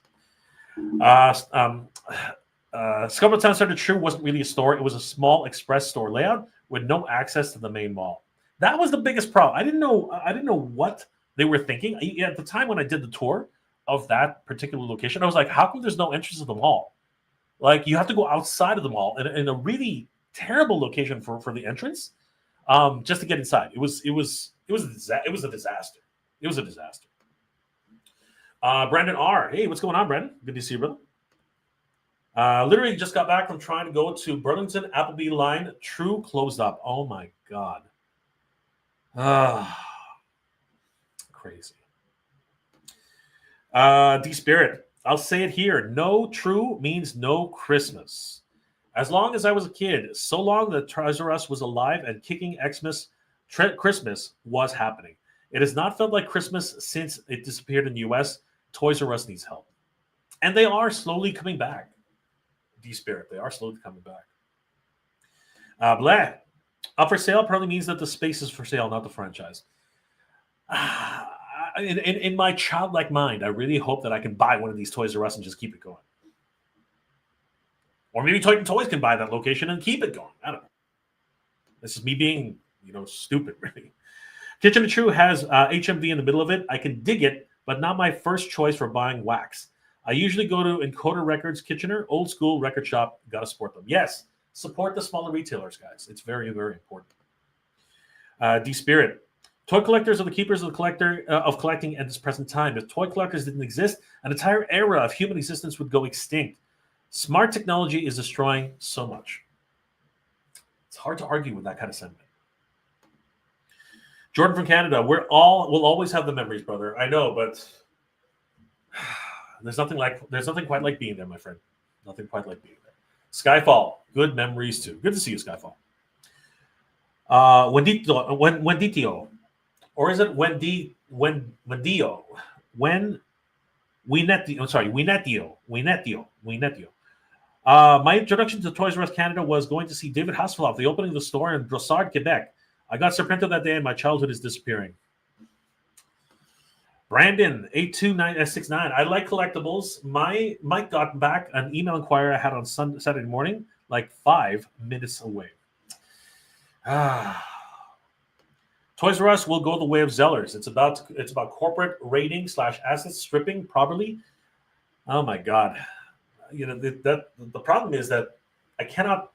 Scarborough Town Center True wasn't really a store; it was a small express store layout with no access to the main mall. That was the biggest problem. I didn't know what they were thinking at the time when I did the tour of that particular location. I was like, how come there's no entrance to the mall? Like, you have to go outside of the mall in a really terrible location for the entrance, just to get inside. It was a disaster. It was a disaster. Brandon R. Hey, what's going on, Brandon? Good to see you, brother. Literally just got back from trying to go to Burlington Appleby line. True closed up. Oh my god. Crazy. D Spirit. I'll say it here. No True means no Christmas. As long as I was a kid, so long that Toys R Us was alive and kicking Xmas, Christmas was happening. It has not felt like Christmas since it disappeared in the US. Toys R Us needs help. And they are slowly coming back. D-Spirit, they are slowly coming back. Blah. Up for sale probably means that the space is for sale, not the franchise. In my childlike mind, I really hope that I can buy one of these Toys R Us and just keep it going. Or maybe Titan Toyz can buy that location and keep it going. I don't know. This is me being, stupid, really. Kitchen of True has HMV in the middle of it. I can dig it, but not my first choice for buying wax. I usually go to Encoder Records, Kitchener, old school record shop. Got to support them. Yes, support the smaller retailers, guys. It's very, very important. D-Spirit. Toy collectors are the keepers of collecting at this present time. If toy collectors didn't exist, an entire era of human existence would go extinct. Smart technology is destroying so much. It's hard to argue with that kind of sentiment. Jordan from Canada. We'll always have the memories, brother. I know, but there's nothing quite like being there, my friend. Nothing quite like being there. Skyfall. Good memories too. Good to see you, Skyfall. Wenditio. Or is it Wendio? Winetio. My introduction to Toys R Us Canada was going to see David Hasselhoff, the opening of the store in Brossard, Quebec. I got Serpento that day and my childhood is disappearing. Brandon, 82969. I like collectibles. Mike got back an email inquiry I had on Saturday morning, like 5 minutes away. Toys R Us will go the way of Zellers. It's about corporate raiding / asset stripping properly. Oh my God. The problem is that I cannot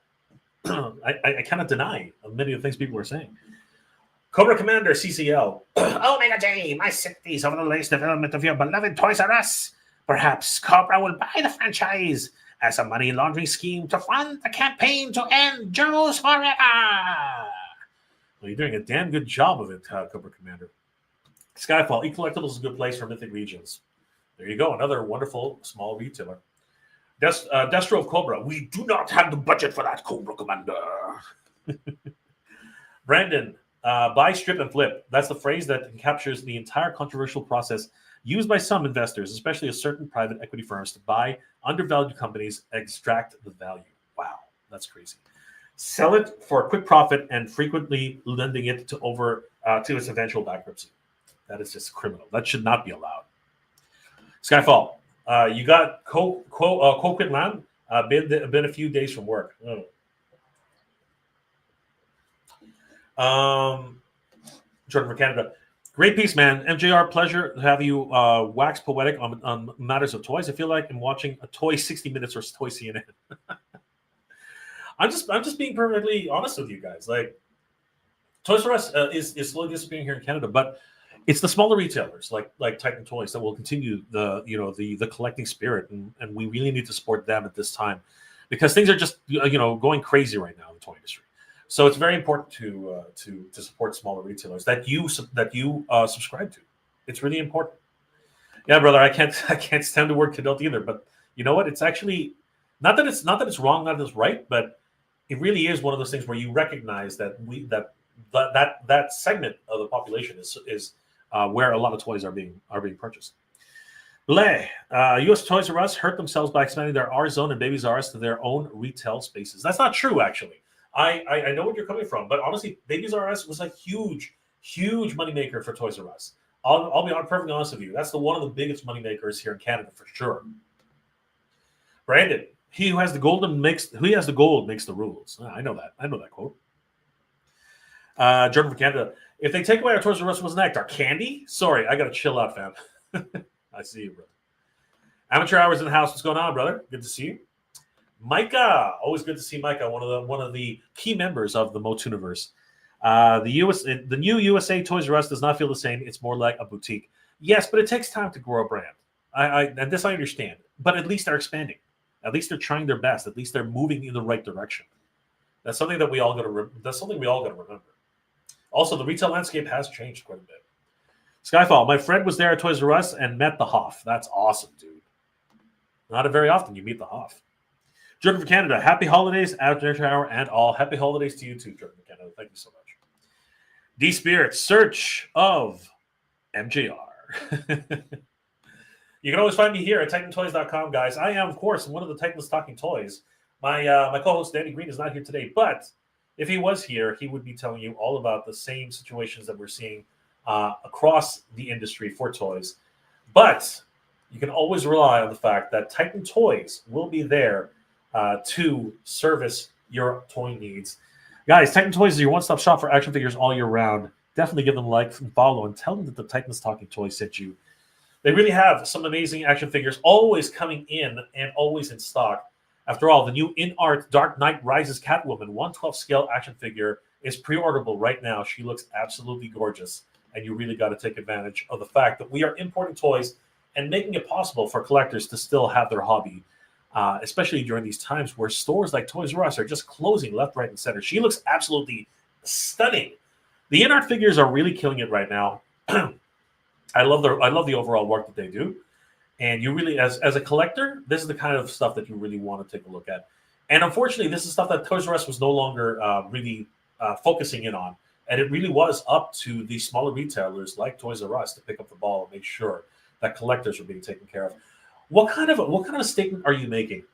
I cannot deny many of the things people are saying. Cobra Commander CCL. Omega J, my sympathies over the latest development of your beloved Toys R Us. Perhaps Cobra will buy the franchise as a money laundering scheme to fund the campaign to end Joes forever. Well, you're doing a damn good job of it, Cobra Commander. Skyfall, eCollectibles is a good place for Mythic Regions. There you go, another wonderful small retailer. Destro of Cobra, we do not have the budget for that, Cobra Commander. Brandon, buy, strip, and flip. That's the phrase that captures the entire controversial process used by some investors, especially certain private equity firms, to buy undervalued companies, extract the value. Wow, that's crazy. Sell it for a quick profit and frequently lending it to its eventual bankruptcy. That is just criminal. That should not be allowed. Skyfall, you got Quit Lamb. Been a few days from work. Jordan from Canada. Great piece, man. MJR, pleasure to have you wax poetic on matters of toys. I feel like I'm watching a Toy 60 Minutes or Toy CNN. I'm just being perfectly honest with you guys. Like, Toys R Us is slowly disappearing here in Canada, but it's the smaller retailers like Titan Toyz that will continue the collecting spirit, and we really need to support them at this time because things are just going crazy right now in the toy industry. So it's very important to support smaller retailers that you subscribe to. It's really important. Yeah, brother, I can't stand the word kidult either, but you know what? It's actually not that it's wrong, not that it's right, but it really is one of those things where you recognize that that segment of the population is where a lot of toys are being purchased. Bleh. U.S. Toys R Us hurt themselves by expanding their R Zone and Babies R Us to their own retail spaces. That's not true, actually. I know what you're coming from, but honestly, Babies R Us was a huge, huge moneymaker for Toys R Us. I'll be perfectly honest with you. That's one of the biggest moneymakers here in Canada for sure. Brandon, he who has the golden makes who has the gold makes the rules. I know that. I know that quote. Jordan from Canada. If they take away our Toys R Us, what's next? Our candy? Sorry, I gotta chill out, fam. I see you, brother. Amateur Hours in the house. What's going on, brother? Good to see you. Micah, always good to see Micah, one of the key members of the Motuniverse. The new USA Toys R Us does not feel the same. It's more like a boutique. Yes, but it takes time to grow a brand. And this I understand. But at least they're expanding. At least they're trying their best. At least they're moving in the right direction. That's something that we all got to. That's something we all got to remember. Also, the retail landscape has changed quite a bit. Skyfall, my friend was there at Toys R Us and met the Hoff. That's awesome, dude. Not very often you meet the Hoff. Jordan from Canada, happy holidays, After Hour, and all. Happy holidays to you too, Jordan from Canada. Thank you so much. D Spirit, search of MJR. You can always find me here at TitanToys.com, guys. I am, of course, one of the Titans Talking Toys. My co-host, Danny Green, is not here today, but if he was here, he would be telling you all about the same situations that we're seeing across the industry for toys. But you can always rely on the fact that Titan Toys will be there to service your toy needs. Guys, Titan Toys is your one-stop shop for action figures all year round. Definitely give them a like and follow and tell them that the Titans Talking Toys sent you. They really have some amazing action figures always coming in and always in stock. After all, the new in-art Dark Knight Rises Catwoman 1/12 scale action figure is pre-orderable right now. She looks absolutely gorgeous, and you really got to take advantage of the fact that we are importing toys and making it possible for collectors to still have their hobby, especially during these times where stores like Toys R Us are just closing left, right, and center. She looks absolutely stunning. The in-art figures are really killing it right now. I love the overall work that they do. And you really, as a collector, this is the kind of stuff that you really want to take a look at. And unfortunately, this is stuff that Toys R Us was no longer really focusing in on. And it really was up to the smaller retailers like Toys R Us to pick up the ball and make sure that collectors are being taken care of. What kind of a statement are you making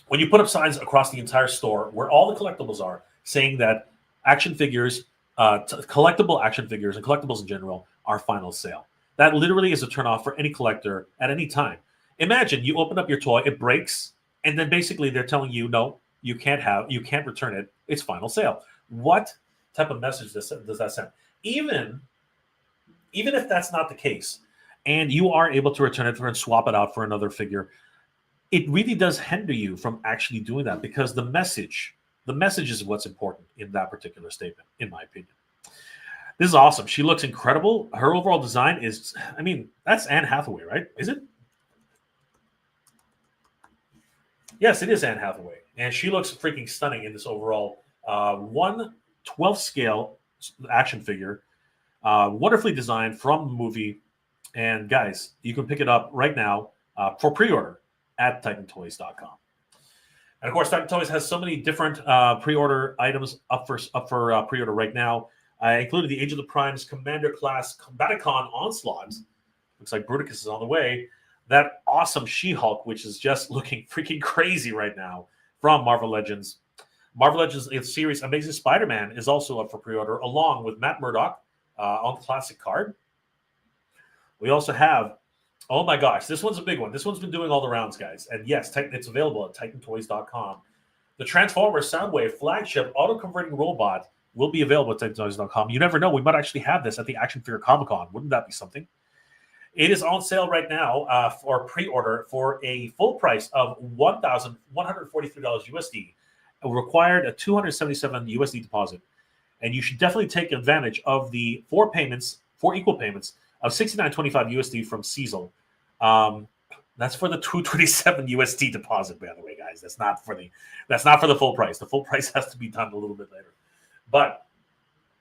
when you put up signs across the entire store where all the collectibles are saying that action figures, collectible action figures and collectibles in general are final sale? That literally is a turnoff for any collector at any time. Imagine you open up your toy, it breaks, and then basically they're telling you, no, you can't return it. It's final sale. What type of message does that send? Even if that's not the case, and you are able to return it and swap it out for another figure, it really does hinder you from actually doing that because the message is what's important in that particular statement, in my opinion. This is awesome. She looks incredible. Her overall design is, that's Anne Hathaway, right? Is it? Yes, it is Anne Hathaway. And she looks freaking stunning in this overall 1/12 scale action figure. Wonderfully designed from the movie. And guys, you can pick it up right now for pre-order at TitanToys.com. And of course, Titan Toys has so many different pre-order items up for pre-order right now. Including the Age of the Primes Commander Class Combaticon Onslaught. Looks like Bruticus is on the way. That awesome She-Hulk, which is just looking freaking crazy right now from Marvel Legends. Marvel Legends series Amazing Spider-Man is also up for pre-order, along with Matt Murdock on the classic card. We also have, oh my gosh, this one's a big one. This one's been doing all the rounds, guys. And yes, it's available at TitanToys.com. The Transformers Soundwave flagship auto-converting robot will be available at TitanToys.com. You never know. We might actually have this at the Action Figure Comic-Con. Wouldn't that be something? It is on sale right now for pre-order for a full price of $1,143 USD. It required a $277 USD deposit. And you should definitely take advantage of the four equal payments of $69.25 USD from Cecil. That's for the $227 USD deposit, by the way, guys. That's not for the full price. The full price has to be done a little bit later. But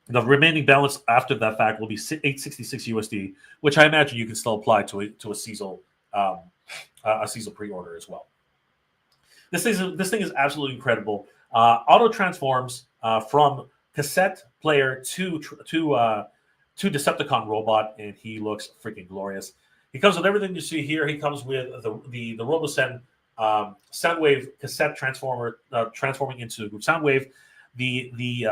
the remaining balance after that fact will be $866 USD, which I imagine you can still apply to a Cecil pre-order as well. This thing is absolutely incredible. Auto transforms from cassette player to Decepticon robot, and he looks freaking glorious. He comes with everything you see here. He comes with the RoboSend Soundwave cassette transformer transforming into Soundwave, the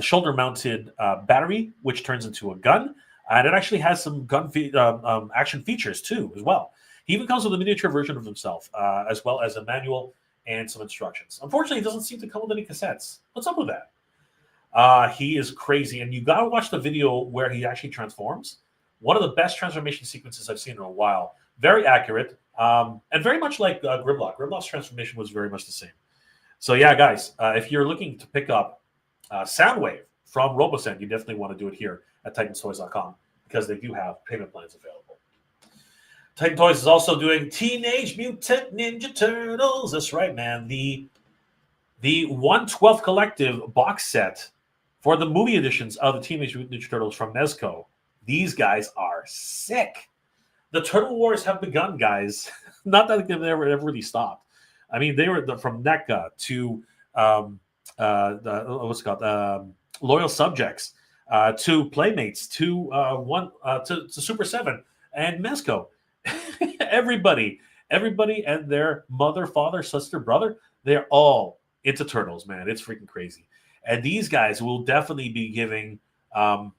shoulder mounted battery, which turns into a gun, and it actually has some action features too as well. He even comes with a miniature version of himself, as well as a manual and some instructions. Unfortunately, he doesn't seem to come with any cassettes. What's up with that? He is crazy, and you gotta watch the video where he actually transforms. One of the best transformation sequences I've seen in a while. Very accurate, and very much like Grimlock. Grimlock's transformation was very much the same. So yeah, guys, if you're looking to pick up Soundwave from RoboSend, you definitely want to do it here at TitanToyz.com because they do have payment plans available. Titan Toyz is also doing Teenage Mutant Ninja Turtles. That's right, man. The 1/12 Collective box set for the movie editions of the Teenage Mutant Ninja Turtles from Mezco. These guys are sick. The Turtle Wars have begun, guys. Not that they've ever really stopped. I mean, they were from NECA to what's it called? Loyal Subjects, to Playmates, to Super 7 and Mezco. everybody and their mother, father, sister, brother, they're all into Turtles, man. It's freaking crazy. And these guys will definitely be giving NECA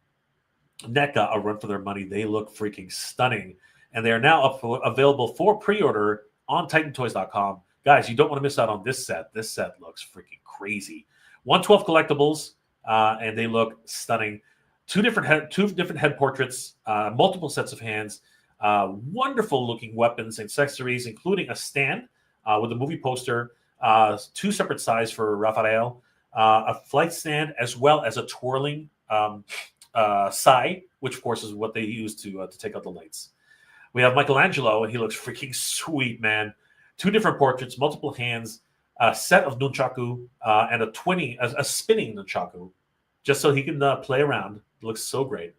a run for their money. They look freaking stunning. And they are now available for pre-order on TitanToyz.com. Guys, you don't want to miss out on this set. This set looks freaking crazy. 1/12 collectibles, and they look stunning. Two different head portraits, multiple sets of hands, wonderful looking weapons and accessories, including a stand with a movie poster, two separate sizes for Raphael, a flight stand, as well as a twirling sai, which of course is what they use to take out the lights. We have Michelangelo, and he looks freaking sweet, man. Two different portraits, multiple hands, a set of nunchaku, and a spinning nunchaku, just so he can play around. It looks so great.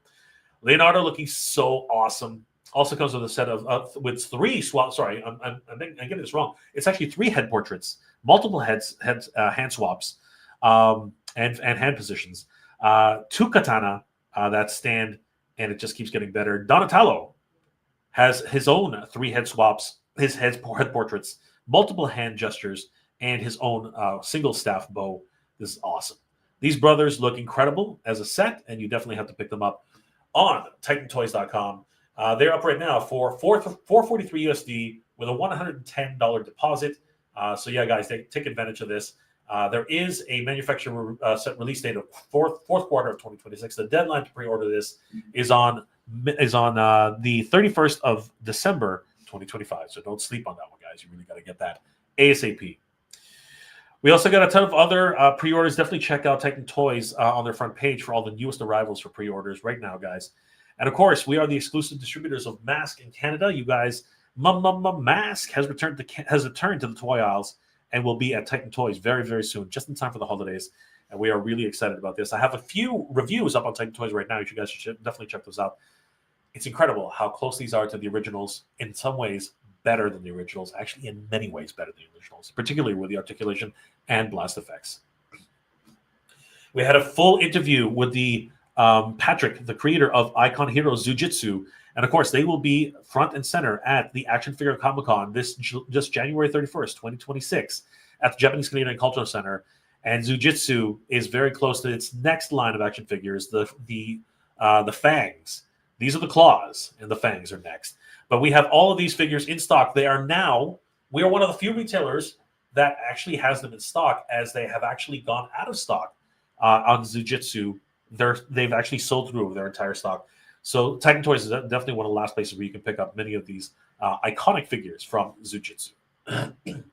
Leonardo looking so awesome. Also comes with a set of with three swaps. Sorry, I'm getting this wrong. It's actually three head portraits, multiple hand swaps, and hand positions. Two katana that stand, and it just keeps getting better. Donatello has his own three head swaps, his head portraits, multiple hand gestures, and his own single staff bow. This is awesome. These brothers look incredible as a set, and you definitely have to pick them up on TitanToyz.com. They're up right now for $443 USD with a $110 deposit. So yeah, guys, take advantage of this. There is a manufacturer set release date of fourth quarter of 2026. The deadline to pre-order this is on the 31st of December 2025. So don't sleep on that one, guys. You really got to get that ASAP. We also got a ton of other pre-orders. Definitely check out Titan Toyz on their front page for all the newest arrivals for pre-orders right now, guys. And of course, we are the exclusive distributors of Mask in Canada. You guys, Mask has returned to the toy aisles and will be at Titan Toyz very, very soon, just in time for the holidays. And we are really excited about this. I have a few reviews up on Titan Toyz right now. You guys should definitely check those out. It's incredible how close these are to the originals. In some ways, better than the originals. Actually, in many ways, better than the originals, particularly with the articulation and blast effects. We had a full interview with the Patrick, the creator of Icon Heroes Zujitsu. And of course, they will be front and center at the Action Figure Comic-Con just January 31st, 2026 at the Japanese Canadian Cultural Center. And Zujitsu is very close to its next line of action figures, the fangs. These are the claws, and the fangs are next. But we have all of these figures in stock. We are one of the few retailers that actually has them in stock, as they have actually gone out of stock on Zujitsu. They've actually sold through their entire stock. So Titan Toyz is definitely one of the last places where you can pick up many of these iconic figures from Zujitsu. And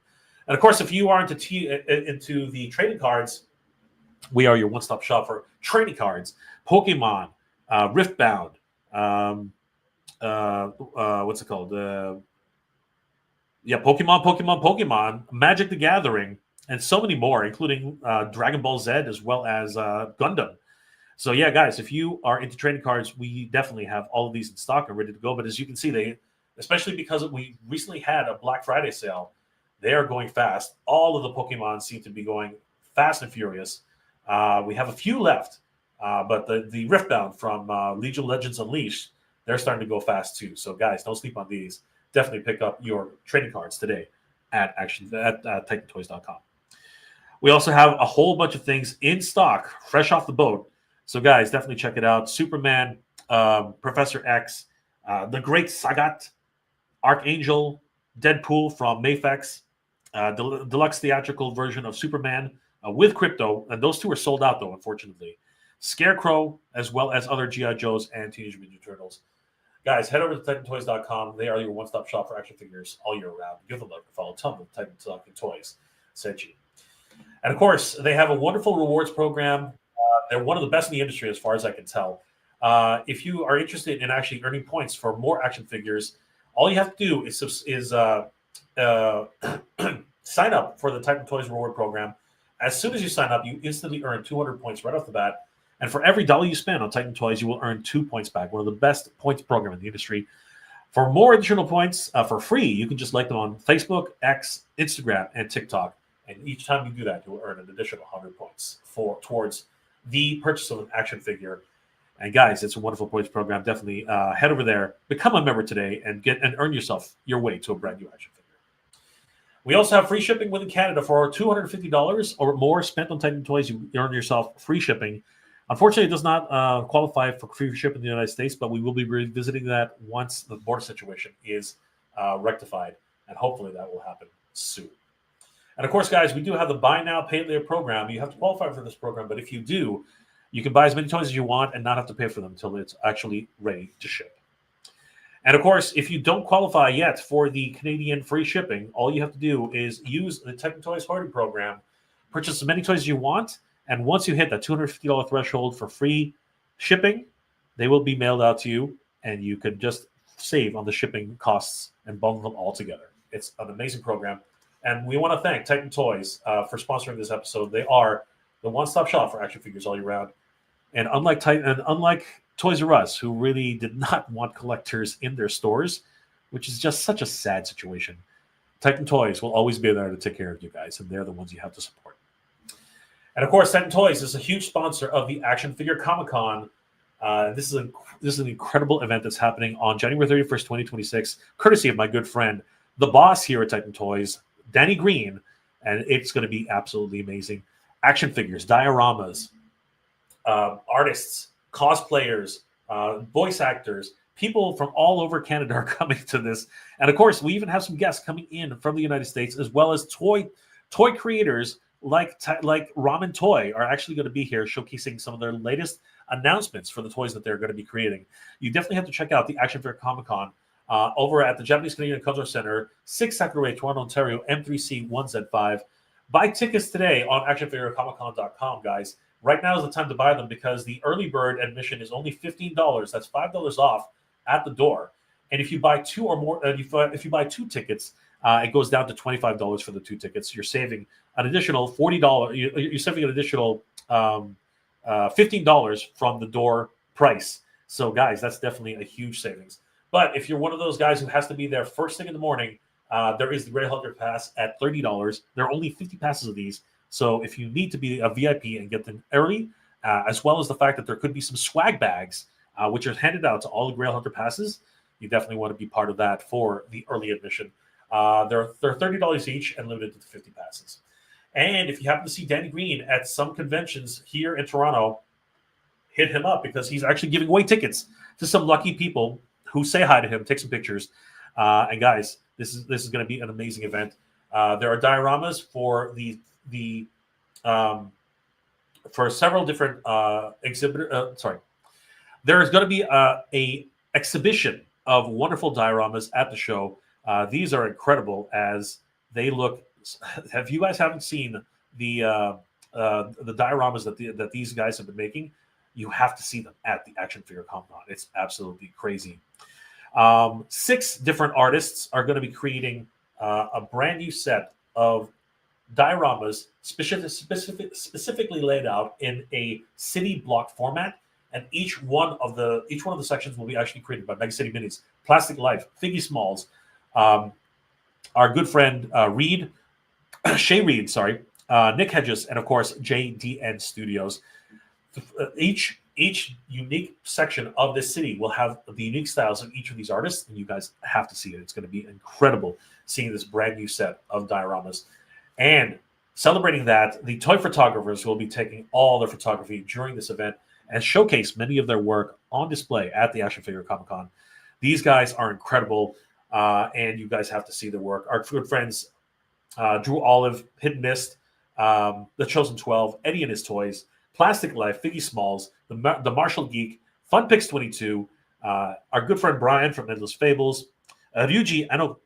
of course, if you are into the trading cards, we are your one-stop shop for trading cards, Pokemon, Riftbound, what's it called? Pokemon, Magic the Gathering, and so many more, including Dragon Ball Z as well as Gundam. So yeah, guys, if you are into trading cards, we definitely have all of these in stock and ready to go. But as you can see, especially because we recently had a Black Friday sale, they are going fast. All of the Pokemon seem to be going fast and furious. We have a few left, but the Riftbound from Legion Legends Unleashed, they're starting to go fast too. So guys, don't sleep on these. Definitely pick up your trading cards today at TitanToyz.com. We also have a whole bunch of things in stock, fresh off the boat. So guys, definitely check it out. Superman, Professor X, the Great Sagat, Archangel, Deadpool from Mafex, deluxe theatrical version of Superman with Crypto, and those two are sold out though, unfortunately. Scarecrow, as well as other G.I. Joes and Teenage Mutant Ninja Turtles. Guys, head over to TitanToyz.com. They are your one-stop shop for action figures all year round. Give them a like, follow. Tell them Titan Toyz sent you. And of course, they have a wonderful rewards program. They're one of the best in the industry, as far as I can tell. If you are interested in actually earning points for more action figures, all you have to do is sign up for the Titan Toyz reward program. As soon as you sign up, you instantly earn 200 points right off the bat. And for every dollar you spend on Titan Toyz, you will earn 2 points back. One of the best points program in the industry. For more additional points for free, you can just like them on Facebook, X, Instagram, and TikTok. And each time you do that, you will earn an additional 100 points towards the purchase of an action figure. And guys, it's a wonderful points program. Definitely head over there, become a member today, and earn yourself your way to a brand new action figure. We also have free shipping within Canada for $250 or more spent on Titan Toyz. You earn yourself free shipping. Unfortunately, it does not qualify for free shipping in the United States, but we will be revisiting that once the border situation is rectified, and hopefully that will happen soon. And of course, guys, we do have the Buy Now, Pay Later program. You have to qualify for this program, but if you do, you can buy as many toys as you want and not have to pay for them until it's actually ready to ship. And of course, if you don't qualify yet for the Canadian free shipping, all you have to do is use the Titan Toyz Hoarding program, purchase as many toys as you want, and once you hit that $250 threshold for free shipping, they will be mailed out to you, and you can just save on the shipping costs and bundle them all together. It's an amazing program. And we want to thank Titan Toyz for sponsoring this episode. They are the one-stop shop for action figures all year round. And unlike Toys R Us, who really did not want collectors in their stores, which is just such a sad situation, Titan Toyz will always be there to take care of you guys, and they're the ones you have to support. And of course, Titan Toyz is a huge sponsor of the Action Figure Comic-Con. This is an incredible event that's happening on January 31st, 2026, courtesy of my good friend, the boss here at Titan Toyz, Danny Green, and it's going to be absolutely amazing. Action figures, dioramas, artists, cosplayers, voice actors, people from all over Canada are coming to this. And of course, we even have some guests coming in from the United States, as well as toy creators like Ramen Toy are actually going to be here showcasing some of their latest announcements for the toys that they're going to be creating. You definitely have to check out the Action Figure Comic-Con over at the Japanese Canadian Cultural Center, 6 Sakurai, Toronto, Ontario, M3C1Z5. Buy tickets today on actionfigurecomiccon.com, guys. Right now is the time to buy them because the early bird admission is only $15. That's $5 off at the door. And if you buy two or more, if you buy 2 tickets, it goes down to $25 for the 2 tickets. You're saving an additional $40. You're saving an additional $15 from the door price. So, guys, that's definitely a huge savings. But if you're one of those guys who has to be there first thing in the morning, there is the Grey Hunter Pass at $30. There are only 50 passes of these. So if you need to be a VIP and get them early, as well as the fact that there could be some swag bags, which are handed out to all the Grail Hunter passes, you definitely want to be part of that for the early admission. They're $30 each and limited to 50 passes. And if you happen to see Danny Green at some conventions here in Toronto, hit him up because he's actually giving away tickets to some lucky people who say hi to him, take some pictures. And guys, this is going to be an amazing event. There are dioramas for for several different there is going to be a exhibition of wonderful dioramas at the show. These are incredible as they look. Have you guys haven't seen the dioramas that these guys have been making? You have to see them at the Action Figure Comic-Con. It's absolutely crazy. 6 different artists are going to be creating a brand new set of dioramas specifically laid out in a city block format, and each one of the sections will be actually created by Mega City Minis, Plastic Life, Figgy Smalls, our good friend Shay Reed, Nick Hedges, and of course JDN Studios. Each Each unique section of this city will have the unique styles of each of these artists, and you guys have to see it. It's going to be incredible seeing this brand new set of dioramas. And celebrating that, the toy photographers will be taking all their photography during this event and showcase many of their work on display at the Action Figure Comic Con. These guys are incredible, and you guys have to see their work. Our good friends, Drew Olive, Hidden Mist, The Chosen 12, Eddie and His Toys, Plastic Life, Figgy Smalls, the Martial Geek, Fun Picks 22, our good friend Brian from Endless Fables, Ryuji Anko,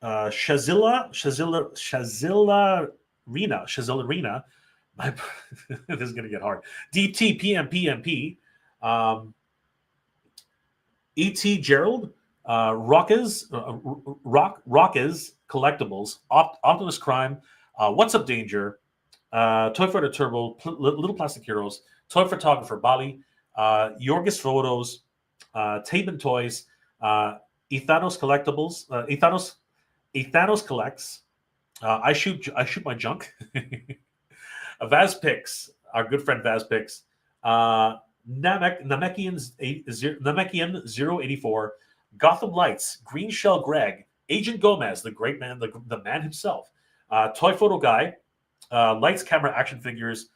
Shazilla Rena. This is going to get hard. DT PMPMP, E.T. Gerald, Rockers Collectibles, Optimus Crime, What's Up Danger, Toy Fighter Turbo, Little Plastic Heroes, Toy Photographer Bali, Yorgis Photos, Titan Toyz, Ethanos Collectibles, Ethanos Collects, I Shoot My Junk, Vaz Pix, our good friend Vaz Pix, Namekian 084, Gotham Lights, Green Shell Greg, Agent Gomez, the great man, the man himself, Toy Photo Guy, Lights Camera Action Figures,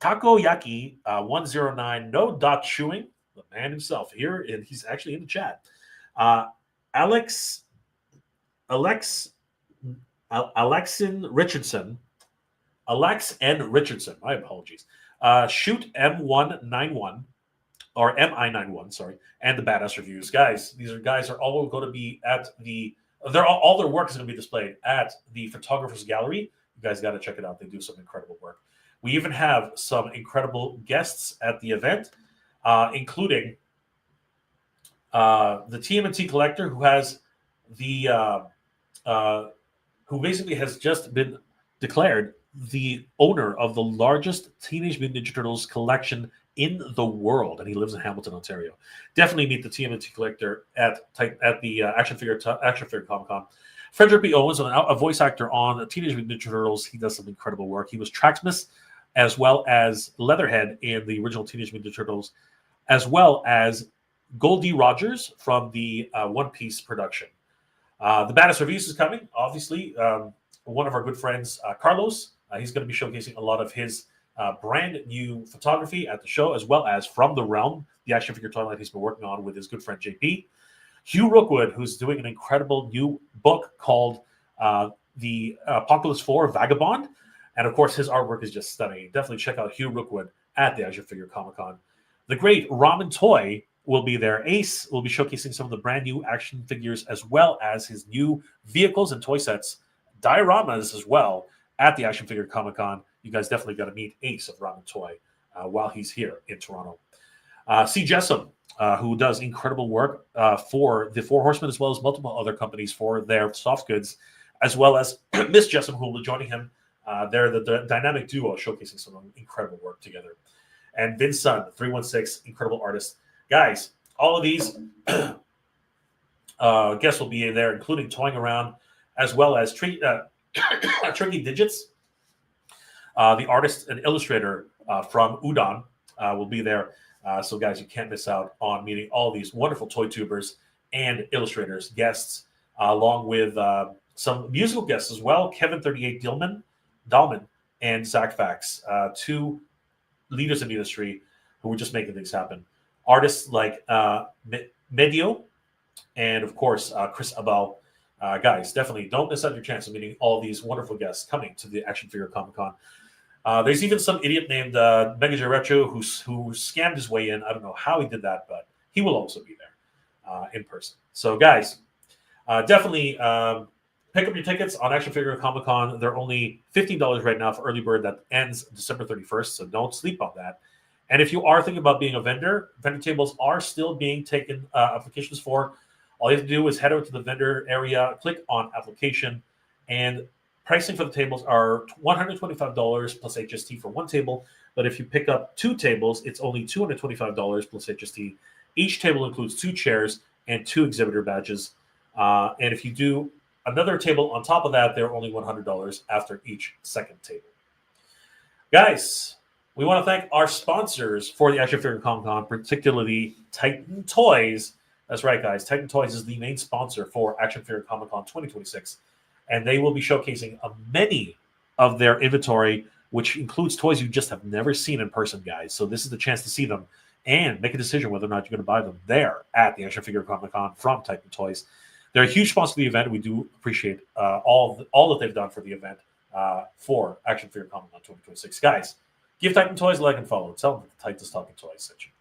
Takoyaki 109, No Dot Chewing, the man himself here, and he's actually in the chat. Alexin Richardson, Alex N. Richardson, my apologies. Shoot M191 or MI91, sorry, and the Badass Reviews. Guys, these guys are all going to be at all their work is going to be displayed at the Photographers Gallery. You guys got to check it out. They do some incredible work. We even have some incredible guests at the event, including the TMNT collector who has who basically has just been declared the owner of the largest Teenage Mutant Ninja Turtles collection in the world, and he lives in Hamilton, Ontario. Definitely meet the TMNT collector at the Action Figure Comic Con. Frederick B. Owens, a voice actor on Teenage Mutant Ninja Turtles, he does some incredible work. He was Traxmus, as well as Leatherhead in the original Teenage Mutant Ninja Turtles, as well as Goldie Rogers from the One Piece production. The Badass Reviews is coming, obviously. One of our good friends, Carlos, he's going to be showcasing a lot of his brand new photography at the show, as well as From the Realm, the action figure toy line he's been working on with his good friend JP. Hugh Rookwood, who's doing an incredible new book called The Apocalypse 4 Vagabond. And of course, his artwork is just stunning. Definitely check out Hugh Rookwood at the Action Figure Comic Con. The great Ramen Toy will be there. Ace will be showcasing some of the brand new action figures, as well as his new vehicles and toy sets, dioramas as well, at the Action Figure Comic Con. You guys definitely got to meet Ace of Ramen Toy while he's here in Toronto. C. Jessam, who does incredible work for the Four Horsemen, as well as multiple other companies for their soft goods, as well as Miss Jessam, who will be joining him. They're the dynamic duo showcasing some incredible work together. And Vince Sun, 316, incredible artist. Guys, all of these guests will be there, including Toying Around, as well as Tricky Digits. The artist and illustrator from Udon will be there. So, guys, you can't miss out on meeting all these wonderful toy tubers and illustrators, guests, along with some musical guests as well. Kevin 38 Dahlman and Zach Fax, two leaders in the industry who were just making things happen. Artists like Medio and, of course, Chris Abel. Guys, definitely don't miss out your chance of meeting all these wonderful guests coming to the Action Figure Comic Con. There's even some idiot named Mega J Retro who scammed his way in. I don't know how he did that, but he will also be there in person. So, guys, definitely pick up your tickets on Action Figure Comic Con. They're only $15 right now for early bird. That ends December 31st, so don't sleep on that. And if you are thinking about being a vendor tables are still being taken applications for. All you have to do is head over to the vendor area, click on application, and pricing for the tables are $125 plus HST for one table. But if you pick up two tables, it's only $225 plus HST. Each table includes 2 chairs and 2 exhibitor badges. And if you do another table on top of that. They're only $100 after each second table. Guys, we want to thank our sponsors for the Action Figure Comic Con, particularly Titan Toyz. That's right, guys. Titan Toyz is the main sponsor for Action Figure Comic Con 2026, and they will be showcasing many of their inventory, which includes toys you just have never seen in person, guys. So this is the chance to see them and make a decision whether or not you're going to buy them there at the Action Figure Comic Con from Titan Toyz. They're a huge sponsor of the event. We do appreciate all that they've done for the event for Action Figure Comic Con 2026. Guys, give Titan Toyz a like and follow. Tell them that the Titan's Talking Toys sent you.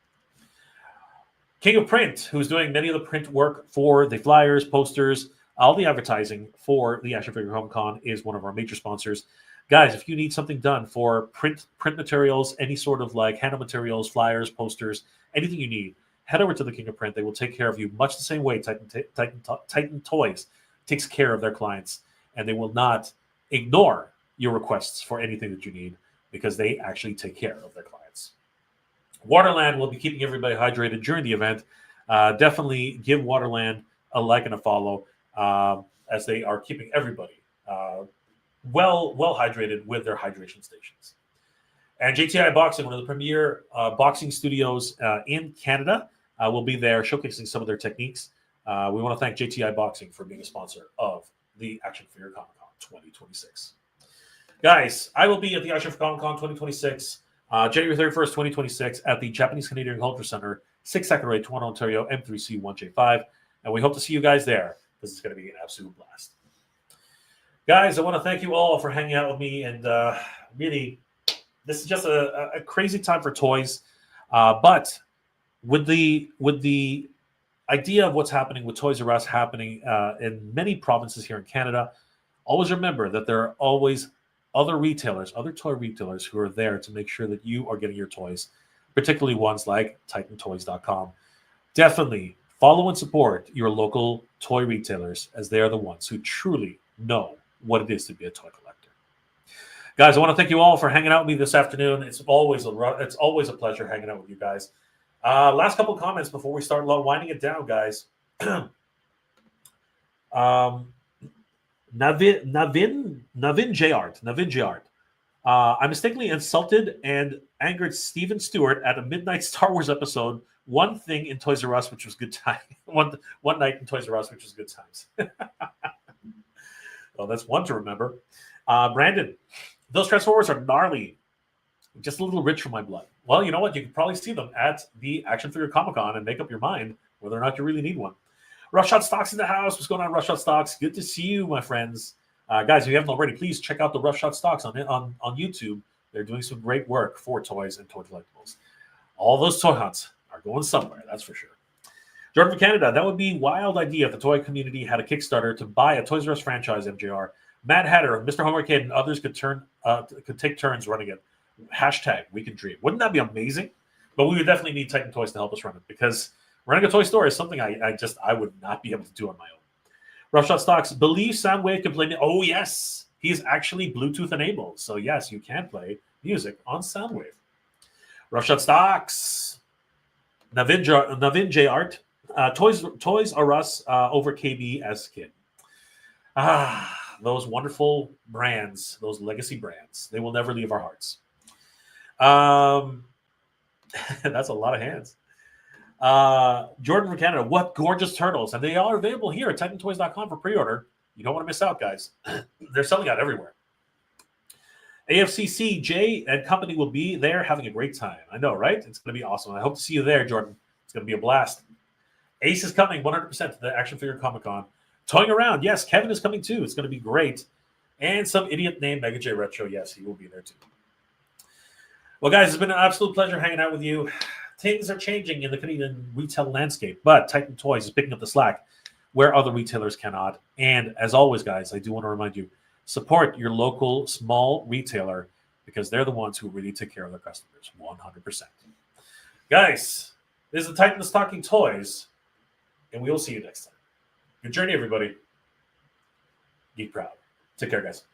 King of Print, who's doing many of the print work for the flyers, posters, all the advertising for the Action Figure Comic Con, is one of our major sponsors. Guys, if you need something done for print materials, any sort of like handle materials, flyers, posters, anything you need, head over to the King of Print. They will take care of you much the same way Titan Toyz takes care of their clients, and they will not ignore your requests for anything that you need because they actually take care of their clients. Waterland will be keeping everybody hydrated during the event. Definitely give Waterland a like and a follow as they are keeping everybody well hydrated with their hydration stations. And JTI Boxing, one of the premier boxing studios in Canada, will be there showcasing some of their techniques. We want to thank JTI Boxing for being a sponsor of the Action Figure Comic Con 2026. Guys, I will be at the Action Figure Comic Con 2026, January 31st, 2026, at the Japanese Canadian Culture Center, 6 Second Road, Toronto, Ontario, M3C1J5. And we hope to see you guys there. This is going to be an absolute blast. Guys, I want to thank you all for hanging out with me. And really, this is just a crazy time for toys. But with the idea of what's happening with Toys R Us happening in many provinces here in Canada, always remember that there are always other retailers, other toy retailers who are there to make sure that you are getting your toys, particularly ones like TitanToyz.com. Definitely follow and support your local toy retailers, as they are the ones who truly know what it is to be a toy collector. Guys, I want to thank you all for hanging out with me this afternoon. It's always a pleasure hanging out with you guys. Last couple of comments before we start winding it down, guys. Navin J Art. I mistakenly insulted and angered Steven Stewart at a midnight Star Wars episode. One thing in Toys R Us, which was good time. One night in Toys R Us, which was good times. Well, that's one to remember. Brandon, those Transformers are gnarly. Just a little rich for my blood. Well, you know what? You can probably see them at the Action Figure Comic Con and make up your mind whether or not you really need one. Rush Shot Stocks in the house. What's going on, Rush Shot Stocks? Good to see you, my friends. Guys, if you haven't already, please check out the Rush Shot Stocks on YouTube. They're doing some great work for toys and toy collectibles. All those toy hunts are going somewhere, that's for sure. Jordan from Canada, that would be a wild idea if the toy community had a Kickstarter to buy a Toys R Us franchise, MJR. Mad Hatter, Mr. Homework Kid, and others could take turns running it. Hashtag we can dream. Wouldn't that be amazing? But we would definitely need Titan Toyz to help us run it, because running a toy store is something I would not be able to do on my own. Rough Shot Stocks, believe Soundwave can play. Oh yes, he is actually Bluetooth enabled, so yes, you can play music on Soundwave. Rough Shot Stocks, Navin J Art, Toys R Us over KBS Kid. Those wonderful brands, those legacy brands, they will never leave our hearts. That's a lot of hands. Jordan from Canada, what gorgeous turtles. And they are available here at TitanToyz.com for pre-order. You don't want to miss out, guys. They're selling out everywhere. AFCC, Jay and company will be there having a great time. I know, right? It's going to be awesome. I hope to see you there, Jordan. It's going to be a blast. Ace is coming 100% to the Action Figure Comic Con. Toying around. Yes, Kevin is coming too. It's going to be great. And some idiot named Mega J Retro. Yes, he will be there too. Well, guys, it's been an absolute pleasure hanging out with you. Things are changing in the Canadian retail landscape, but Titan Toyz is picking up the slack where other retailers cannot. And as always, guys, I do want to remind you, support your local small retailer, because they're the ones who really take care of their customers 100%. Guys, this is the Titan's Talking Toys, and we will see you next time. Good journey, everybody. Geek proud. Take care, guys.